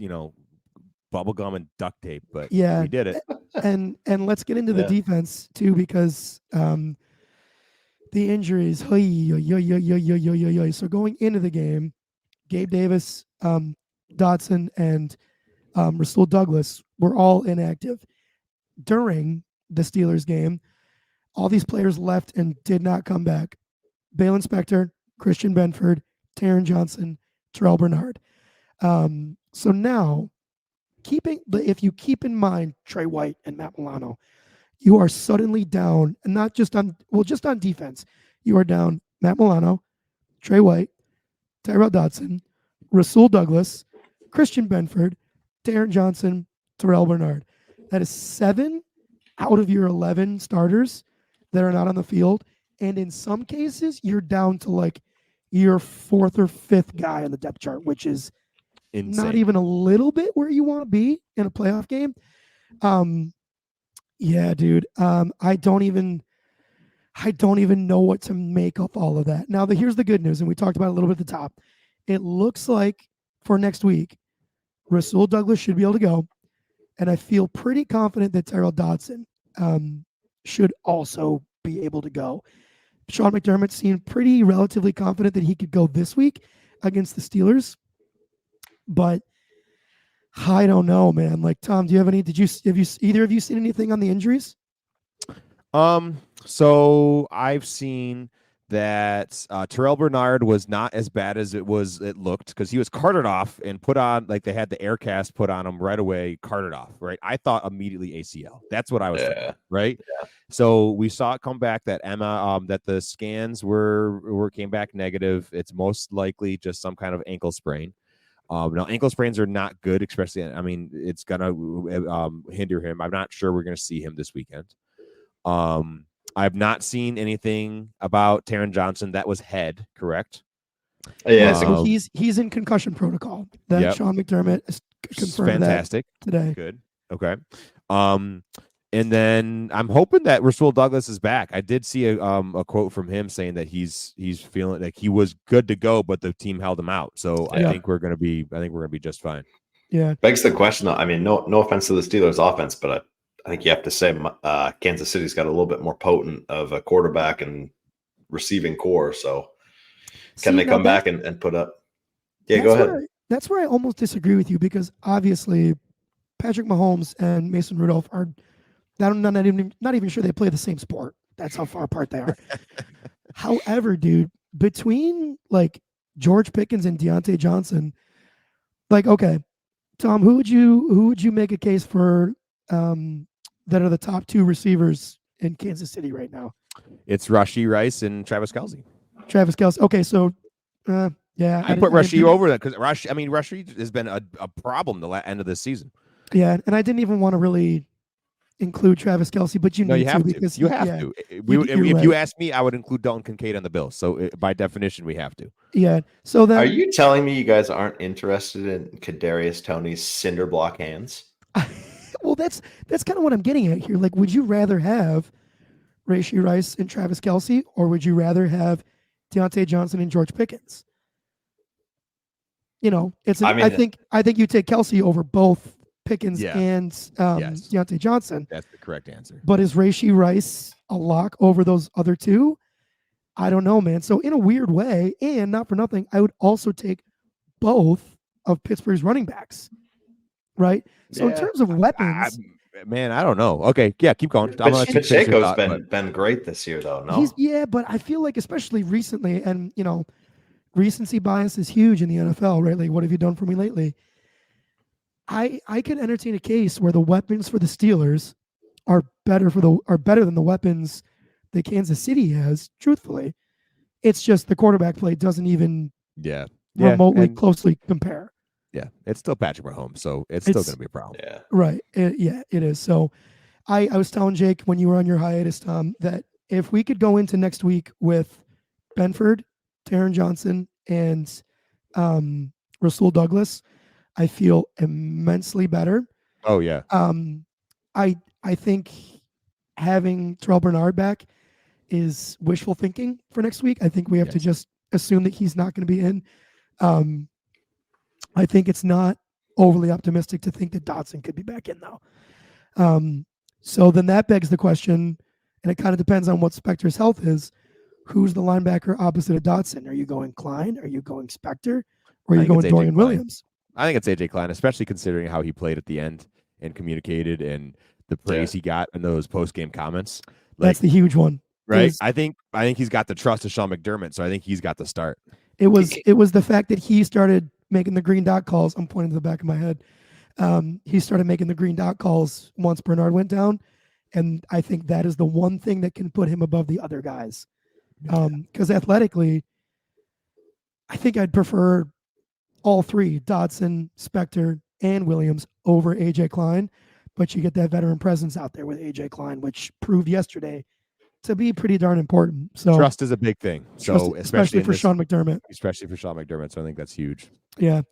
bubble gum and duct tape, but we did it. And let's get into the defense too, because the injuries. So going into the game, Gabe Davis, Dotson, and Rasul Douglas were all inactive. During the Steelers game, all these players left and did not come back. Balen Spector, Christian Benford, Taron Johnson, Terrell Bernard. So now, if you keep in mind Trey White and Matt Milano, you are suddenly down, and not just on defense. You are down Matt Milano, Trey White, Tyrell Dodson, Rasul Douglas, Christian Benford, Taron Johnson, Terrell Bernard. That is 7 out of your 11 starters that are not on the field. And in some cases, you're down to like your 4th or 5th guy on the depth chart, which is insane. Not even a little bit where you want to be in a playoff game. Yeah, dude. I don't even know what to make of all of that. Now, here's the good news, and we talked about it a little bit at the top. It looks like for next week, Rasul Douglas should be able to go. and I feel pretty confident that Tyrell Dodson should also be able to go. Sean McDermott seemed pretty relatively confident that he could go this week against the Steelers, but I don't know, man. Like, Tom, do you have any? Have you either of you seen anything on the injuries? So I've seen that Terrell Bernard was not as bad as it looked, because he was carted off and put on, like, they had the air cast put on him right away, carted off, right? I thought immediately ACL. That's what I was thinking, right? Yeah. So we saw it come back that that the scans came back negative. It's most likely just some kind of ankle sprain. Now, ankle sprains are not good, especially, I mean, it's gonna hinder him. I'm not sure we're gonna see him this weekend. I've not seen anything about Taron Johnson. That was head, correct? Yeah, So he's in concussion protocol. That Sean McDermott is confirmed fantastic that today. Good. Okay. And then I'm hoping that Rasul Douglas is back. I did see a quote from him saying that he's feeling like he was good to go, but the team held him out. So I think we're gonna be just fine. Yeah. Begs the question. I mean, no offense to the Steelers offense, but I think you have to say Kansas City's got a little bit more potent of a quarterback and receiving core. So can they come back and put up? Yeah, go ahead. That's where I almost disagree with you, because obviously Patrick Mahomes and Mason Rudolph are not even sure they play the same sport. That's how far apart they are. However, dude, between like George Pickens and Deontay Johnson, like, okay, Tom, who would you make a case for that are the top two receivers in Kansas City right now? It's Rashee Rice and Travis Kelce. Okay, so yeah, I put Rashee over that because Rashee has been a problem the end of this season. Yeah, and I didn't even want to really include Travis Kelce, but you have to. Because you have to. If you ask me, I would include Dalton Kincaid on the Bills. So by definition, we have to. Yeah. So then, are you telling me you guys aren't interested in Kadarius Toney's cinder block hands? Well, that's kind of what I'm getting at here. Like, would you rather have Rashee Rice and Travis Kelce, or would you rather have Deontay Johnson and George Pickens? You know, I think you take Kelce over both Pickens and Deontay Johnson. That's the correct answer. But is Rashee Rice a lock over those other two? I don't know, man. So in a weird way, and not for nothing, I would also take both of Pittsburgh's running backs, right? So in terms of weapons, I don't know. Okay, yeah, keep going. Pacheco's been great this year, though. No, but I feel like especially recently, and recency bias is huge in the NFL, right? Like, what have you done for me lately? I could entertain a case where the weapons for the Steelers are better than the weapons that Kansas City has. Truthfully, it's just the quarterback play doesn't even remotely closely compare. Yeah, it's still Patrick Mahomes, so it's still going to be a problem. Yeah, right. It is. So I was telling Jake when you were on your hiatus, Tom, that if we could go into next week with Benford, Taron Johnson, and Rasul Douglas, I feel immensely better. Oh yeah. I think having Terrell Bernard back is wishful thinking for next week. I think we have to just assume that he's not going to be in. I think it's not overly optimistic to think that Dotson could be back in though. So then that begs the question, and it kind of depends on what Spector's health is. Who's the linebacker opposite of Dotson? Are you going Klein? Are you going Spector? Or are you going Dorian Williams? I think it's AJ Klein, especially considering how he played at the end and communicated and the praise he got in those post-game comments. That's the huge one, right? I think he's got the trust of Sean McDermott, so I think he's got the start. It was the fact that he started making the green dot calls. I'm pointing to the back of my head. He started making the green dot calls once Bernard went down, and I think that is the one thing that can put him above the other guys. Because athletically, I think I'd prefer all three, Dodson, Spector, and Williams over AJ Klein, but you get that veteran presence out there with AJ Klein, which proved yesterday to be pretty darn important. So trust is a big thing. So especially for Sean McDermott. So I think that's huge. Yeah.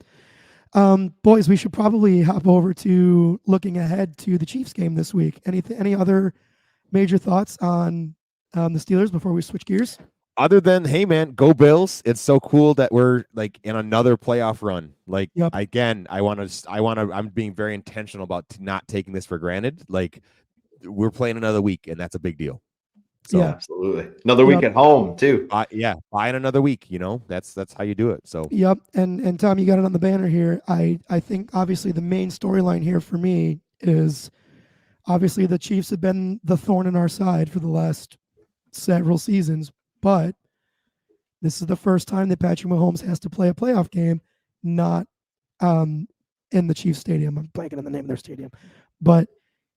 Boys, we should probably hop over to looking ahead to the Chiefs game this week. Any other major thoughts on the Steelers before we switch gears? other than, hey man, go Bills. It's so cool that we're like in another playoff run. Like Yep. again, I'm being very intentional about not taking this for granted. Like we're playing another week, and that's a big deal. So Yeah. Absolutely. Another week at home too. buying another week. That's how you do it. So Yep. And Tom, you got it on the banner here. I think obviously the main storyline here for me is obviously the Chiefs have been the thorn in our side for the last several seasons, but this is the first time that Patrick Mahomes has to play a playoff game, not um, in the Chiefs Stadium. I'm blanking on the name of their stadium, but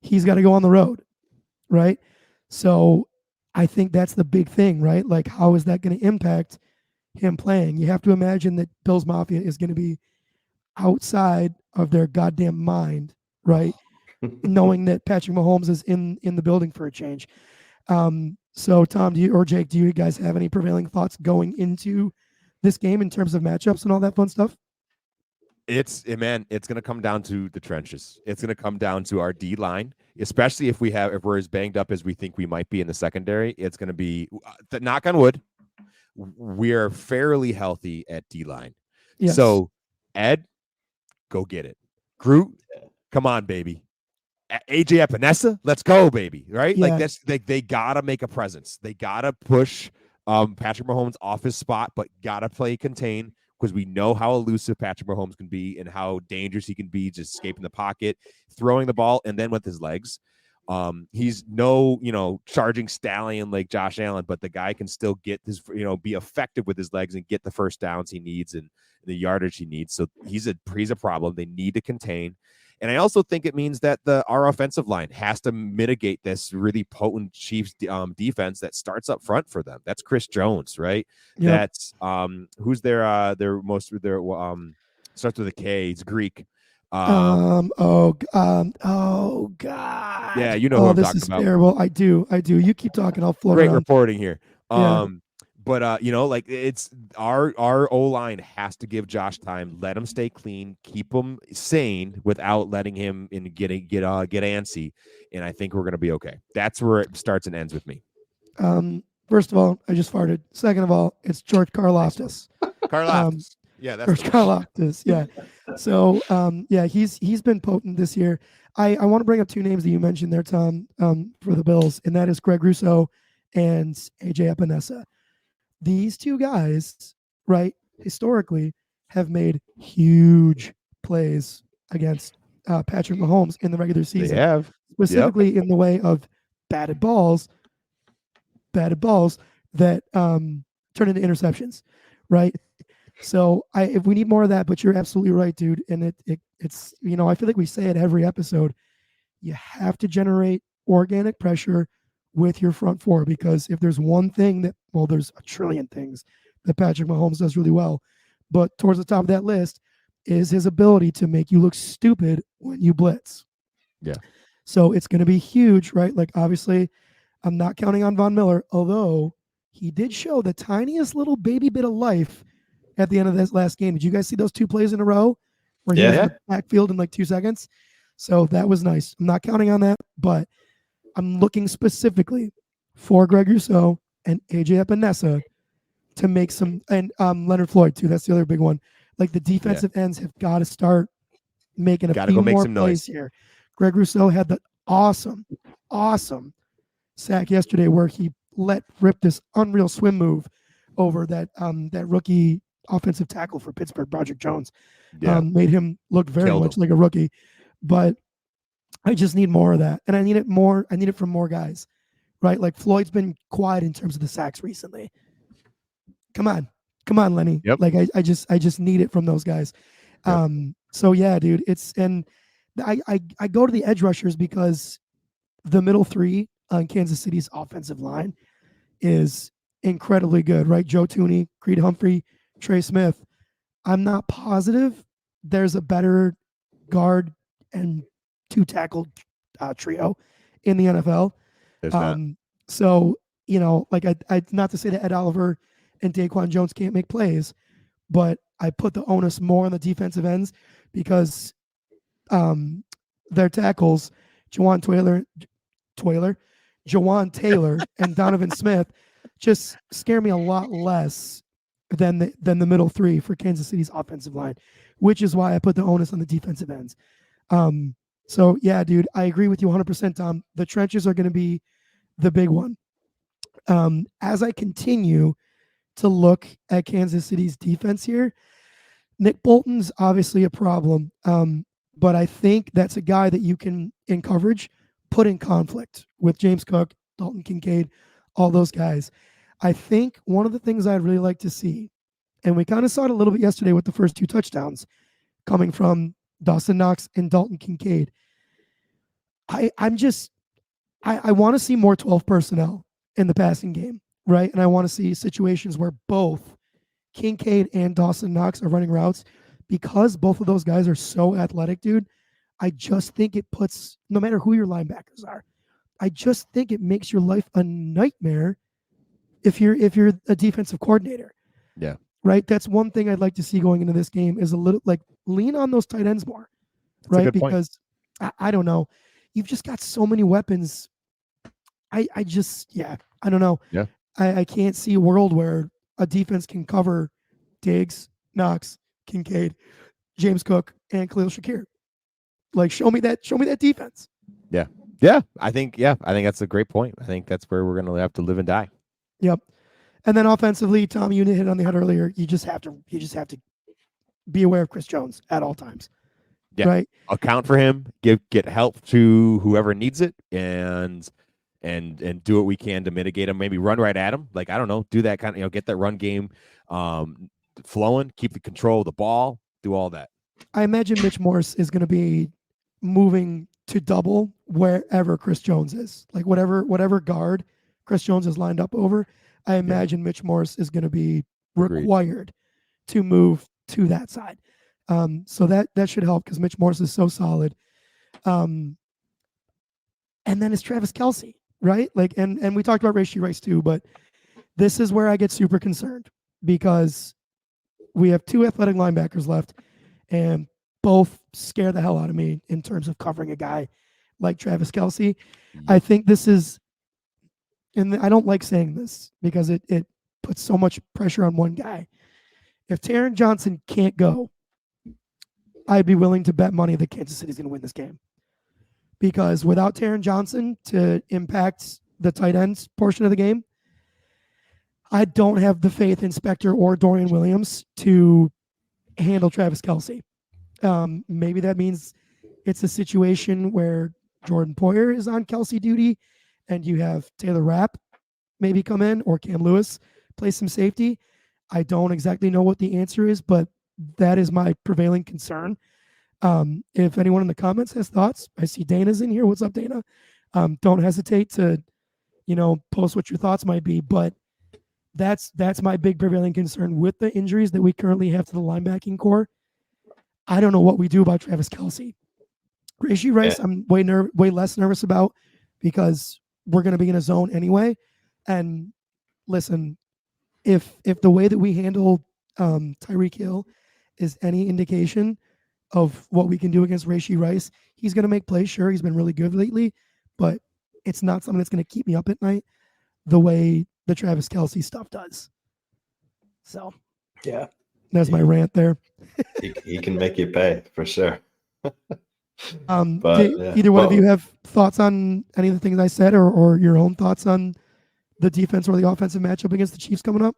he's got to go on the road, right? So I think that's the big thing, right? Like, how is that going to impact him playing? You have to imagine that Bills Mafia is going to be outside of their goddamn mind, right? Knowing that Patrick Mahomes is in the building for a change. So Tom, do you or Jake, do you guys have any prevailing thoughts going into this game in terms of matchups and all that fun stuff? it's going to come down to the trenches. It's going to come down to our D line, especially if we're as banged up as we think we might be in the secondary. It's going to be knock on wood. We are fairly healthy at D line. Yes. So Ed, go get it. Groot, come on, baby. AJ Epinesa, let's go, baby. Right? Yeah. Like that's they gotta make a presence. They gotta push Patrick Mahomes off his spot, but gotta play contain because we know how elusive Patrick Mahomes can be and how dangerous he can be just escaping the pocket, throwing the ball, and then with his legs. He's no, charging stallion like Josh Allen, but the guy can still get his, be effective with his legs and get the first downs he needs and the yardage he needs. So he's a problem. They need to contain. And I also think it means that our offensive line has to mitigate this really potent Chiefs defense that starts up front for them. That's Chris Jones, right? Yep. That's who's their starts with a K. It's Greek. Oh God. Yeah, you know who I'm this talking is about. terrible. I do. You keep talking. I'll float Great around. reporting here. Yeah. But like it's our O line has to give Josh time, let him stay clean, keep him sane without letting him get antsy, and I think we're gonna be okay. That's where it starts and ends with me. First of all, I just farted. Second of all, it's George Karlaftis. Karlaftis. Yeah, that's George Karlaftis. Yeah. So yeah, he's been potent this year. I want to bring up two names that you mentioned there, Tom, for the Bills, and that is Greg Rousseau and AJ Epinesa. These two guys, right, historically have made huge plays against Patrick Mahomes in the regular season. They have. Specifically in the way of batted balls that turn into interceptions, right? So if we need more of that, but you're absolutely right, dude. And it's I feel like we say it every episode. You have to generate organic pressure with your front four, because if there's one thing there's a trillion things that Patrick Mahomes does really well, but towards the top of that list is his ability to make you look stupid when you blitz. Yeah. So it's going to be huge, right? Like obviously, I'm not counting on Von Miller, although he did show the tiniest little baby bit of life at the end of this last game. Did you guys see those two plays in a row where he was in the backfield in like 2 seconds? So that was nice. I'm not counting on that, but I'm looking specifically for Greg Rousseau and AJ Epinesa to make some, and Leonard Floyd too. That's the other big one. Like the defensive ends have got to start making a few more plays here. Greg Rousseau had the awesome sack yesterday where he let rip this unreal swim move over that rookie offensive tackle for Pittsburgh, Broderick Jones. Made him look very much like a rookie. But I just need more of that, and I need it from more guys, right? Like Floyd's been quiet in terms of the sacks recently. Come on, Lenny. Yep. Like I just need it from those guys. Yep. So yeah, dude. I go to the edge rushers because the middle three on Kansas City's offensive line is incredibly good, right? Joe Thuney, Creed Humphrey, Trey Smith. I'm not positive there's a better guard and two tackle trio in the NFL. So, like I not to say that Ed Oliver and Daquan Jones can't make plays, but I put the onus more on the defensive ends because their tackles, Jawan Taylor, and Donovan Smith, just scare me a lot less than the middle three for Kansas City's offensive line, which is why I put the onus on the defensive ends. So yeah, dude, I agree with you 100%, Tom. The trenches are going to be the big one. As I continue to look at Kansas City's defense here, Nick Bolton's obviously a problem, but I think that's a guy that you can, in coverage, put in conflict with James Cook, Dalton Kincaid, all those guys. I think one of the things I'd really like to see, and we kind of saw it a little bit yesterday with the first 2 touchdowns coming from Dawson Knox and Dalton Kincaid. I want to see more 12 personnel in the passing game, right? And I want to see situations where both Kincaid and Dawson Knox are running routes, because both of those guys are so athletic, dude. I just think it puts, no matter who your linebackers are, I just think it makes your life a nightmare if you're a defensive coordinator. Yeah. Right. That's one thing I'd like to see going into this game, is a little like lean on those tight ends more. Right. Because I don't know. You've just got so many weapons. I don't know. Yeah. I can't see a world where a defense can cover Diggs, Knox, Kincaid, James Cook, and Khalil Shakir. Like, show me that defense. Yeah. I think that's a great point. I think that's where we're going to have to live and die. Yep. And then offensively, Tom, you hit on the head earlier. You just have to be aware of Chris Jones at all times. Yeah. Right. Account for him. Get help to whoever needs it, and do what we can to mitigate him. Maybe run right at him. Like, I don't know, do that kind of, get that run game flowing. Keep the control of the ball. Do all that. I imagine Mitch Morse is going to be moving to double wherever Chris Jones is. Like whatever guard Chris Jones is lined up over, I imagine Mitch Morse is going to be required to move to that side. So that should help, because Mitch Morse is so solid. And then it's Travis Kelce, right? Like, and we talked about Rashee Rice too, but this is where I get super concerned, because we have 2 athletic linebackers left, and both scare the hell out of me in terms of covering a guy like Travis Kelce. I think this is, and I don't like saying this because it puts so much pressure on one guy. If Taron Johnson can't go, I'd be willing to bet money that Kansas City's going to win this game. Because without Taron Johnson to impact the tight ends portion of the game, I don't have the faith in Spector or Dorian Williams to handle Travis Kelce. Maybe that means it's a situation where Jordan Poyer is on Kelce duty, and you have Taylor Rapp maybe come in, or Cam Lewis play some safety. I don't exactly know what the answer is, but that is my prevailing concern. If anyone in the comments has thoughts, I see Dana's in here. What's up, Dana? Don't hesitate to, post what your thoughts might be. But that's my big prevailing concern with the injuries that we currently have to the linebacking core. I don't know what we do about Travis Kelce. Rashee Rice, I'm way less nervous about, because we're going to be in a zone anyway. And listen, if the way that we handle Tyreek Hill is any indication of what we can do against Rashee Rice, he's going to make plays. Sure, he's been really good lately, but it's not something that's going to keep me up at night the way the Travis Kelce stuff does. So, yeah, that's my rant there. he can make you pay for sure. Either one of you have thoughts on any of the things I said, or your own thoughts on the defense or the offensive matchup against the Chiefs coming up?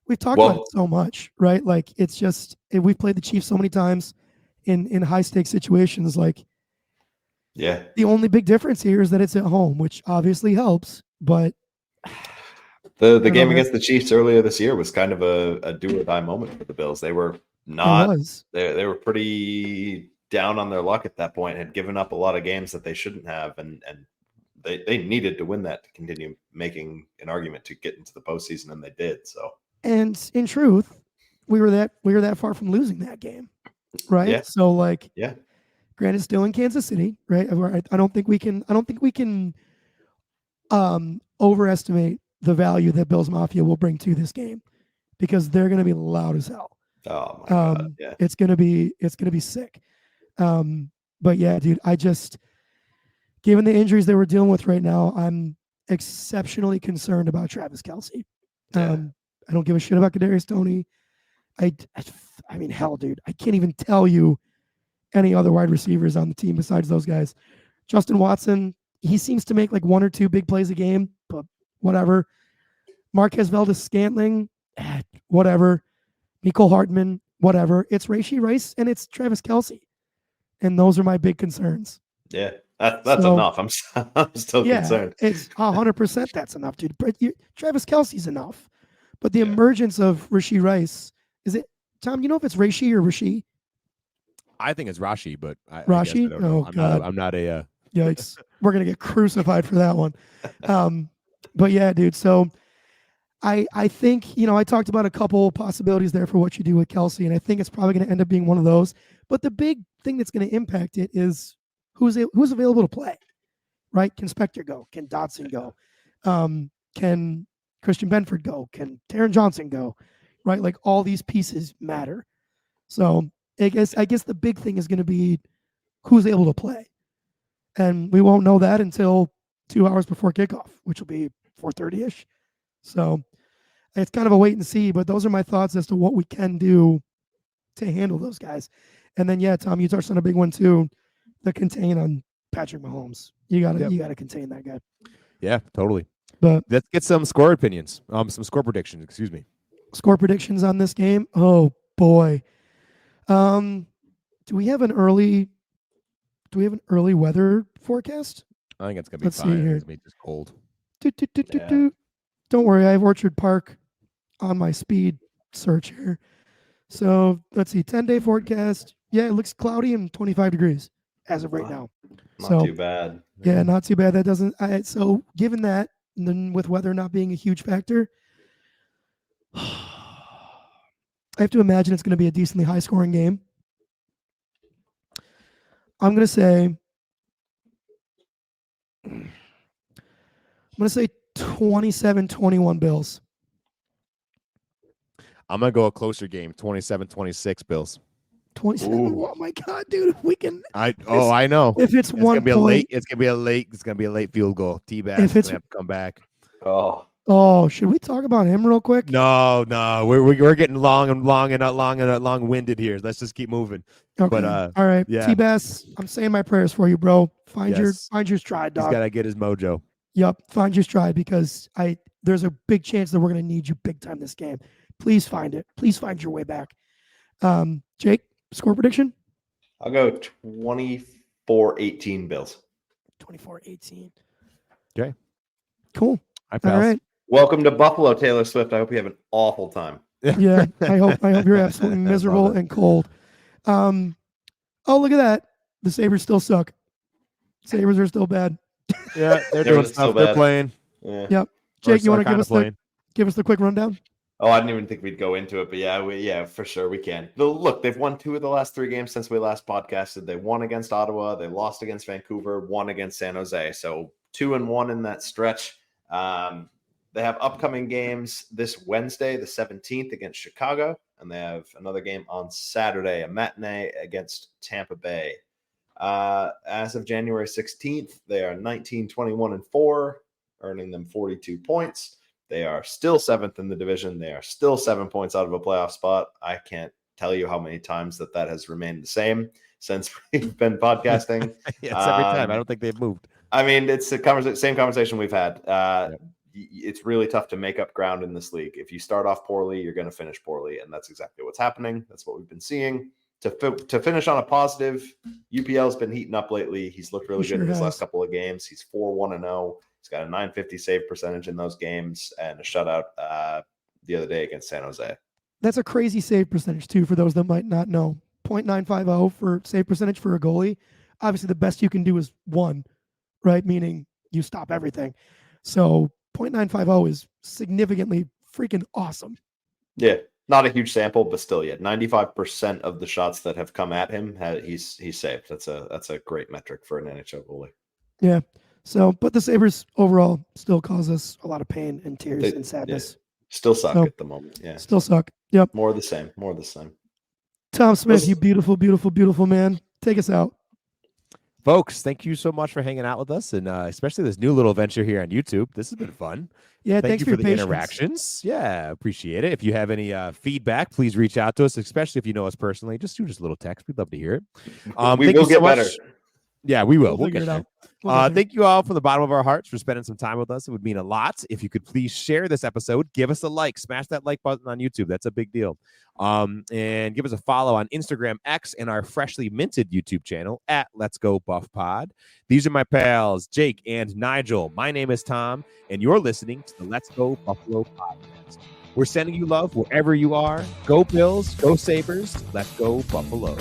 We've talked about it so much, right? Like, it's just, we've played the Chiefs so many times in high stakes situations. Like, the only big difference here is that it's at home, which obviously helps. But the game against the Chiefs earlier this year was kind of a do or die moment for the Bills. They were not. They were pretty down on their luck at that point. Had given up a lot of games that they shouldn't have, and they needed to win that to continue making an argument to get into the postseason, and they did. So. And in truth, we were that far from losing that game, right? Yeah. So, like, granted, still in Kansas City, right? I don't think we can overestimate the value that Bills Mafia will bring to this game, because they're going to be loud as hell. Oh my God! Yeah. It's gonna be sick. But yeah, dude, I just, given the injuries that we're dealing with right now, exceptionally concerned about Travis Kelce. Yeah. I don't give a shit about Kadarius Toney. I mean, hell, dude, I can't even tell you any other wide receivers on the team besides those guys. Justin Watson, he seems to make like one or two big plays a game, but whatever. Marquez Valdez-Scantling, whatever. Mecole Hardman, whatever. It's Rashee Rice and it's Travis Kelce. And those are my big concerns. Yeah. That's So, enough. I'm still concerned. It's 100% that's enough, dude. But Travis Kelce's enough. But the Yeah. emergence of Rashee Rice, is it, Tom, you know if it's Rashee or Rashee? I think it's Rashi, but I guess Rashi? I don't know. Oh, God. I'm not a. Yikes. We're going to get crucified for that one. But yeah, dude. So I think, I talked about a couple possibilities there for what you do with Kelce, and I think it's probably going to end up being one of those. But the big thing that's going to impact it is who's available to play, right? Can Spector go? Can Dotson go? Can Christian Benford go? Can Taron Johnson go? Right? Like all these pieces matter. So I guess the big thing is going to be who's able to play. And we won't know that until 2 hours before kickoff, which will be 4:30-ish. So it's kind of a wait and see, but those are my thoughts as to what we can do to handle those guys. And then, yeah, Tom, you touched on a big one too, the contain on Patrick Mahomes. You gotta contain that guy. Yeah, totally. But let's get some score opinions. Some score predictions. Excuse me. Score predictions on this game. Oh boy. Do we have an early weather forecast? I think it's gonna be Let's see fine. I think here. it's gonna be just cold. Don't worry, I have Orchard Park on my speed search here. So let's see, 10-day forecast. Yeah, it looks cloudy and 25 degrees as of right now. Not too bad. Yeah, not too bad. That doesn't. So given that, and then with weather not being a huge factor, I have to imagine it's going to be a decently high-scoring game. I'm going to say 27-21 Bills. I'm gonna go a closer game, 27-26 Bills. 27. Ooh. Oh my God, dude! If we can. I know. If it's one gonna be point, it's gonna be a late field goal. T-Bass If is it's- gonna have to come back. Oh, should we talk about him real quick? No, we're getting long-winded here. Let's just keep moving. Okay. But all right, yeah. T-Bass, I'm saying my prayers for you, bro. Find your stride, He's dog. gotta get his mojo. Yep, find your stride because there's a big chance that we're gonna need you big time this game. Please find it. Please find your way back. Jake, score prediction? I'll go 24-18 Bills. 24-18. Okay. Cool. All right. Welcome to Buffalo, Taylor Swift. I hope you have an awful time. Yeah, I hope you're absolutely miserable and cold. Oh, look at that. The Sabres still suck. Sabres are still bad. Yeah, they're doing stuff. They're playing. Yeah. Yep. Jake, you want to give us the quick rundown? Oh, I didn't even think we'd go into it, but yeah, for sure we can. Look, they've won 2 of the last 3 games since we last podcasted. They won against Ottawa, they lost against Vancouver, won against San Jose. So 2-1 in that stretch. They have upcoming games this Wednesday, the 17th, against Chicago, and they have another game on Saturday, a matinee against Tampa Bay. As of January 16th, they are 19-21-4, earning them 42 points. They are still 7th in the division. They are still 7 points out of a playoff spot. I can't tell you how many times that has remained the same since we've been podcasting. Yes, every time. I don't think they've moved. I mean, it's the same conversation we've had. It's really tough to make up ground in this league. If you start off poorly, you're going to finish poorly, and that's exactly what's happening. That's what we've been seeing. To finish on a positive, UPL's been heating up lately. He's looked really good in his last couple of games. He's 4-1-0. He's got a .950 save percentage in those games and a shutout the other day against San Jose. That's a crazy save percentage, too, for those that might not know. .950 for save percentage for a goalie. Obviously, the best you can do is 1, right? Meaning you stop everything. So .950 is significantly freaking awesome. Yeah, not a huge sample, but still, 95% of the shots that have come at him, he's saved. That's a great metric for an NHL goalie. Yeah. So, but the Sabres overall still cause us a lot of pain and tears and sadness. Yeah. Still suck at the moment. Yeah. Still suck. Yep. More of the same. Tom Smith, you beautiful, beautiful, beautiful man. Take us out. folks, thank you so much for hanging out with us, and especially this new little venture here on YouTube. This has been fun. Yeah, Thank thanks you for for your the patience. interactions. Yeah, appreciate it. If you have any feedback, please reach out to us, especially if you know us personally. Just shoot us a little text. We'd love to hear it. We Thank will you so get much. better. Yeah, we will. We'll We'll figure get it there. out. We'll get there. Thank you all from the bottom of our hearts for spending some time with us. It would mean a lot if you could please share this episode. Give us a like. Smash that like button on YouTube. That's a big deal. And give us a follow on Instagram, X, and our freshly minted YouTube channel at Let's Go Buff Pod. These are my pals, Jake and Nigel. My name is Tom, and you're listening to the Let's Go Buffalo podcast. We're sending you love wherever you are. Go Bills, go Sabres. Let's go Buffalo.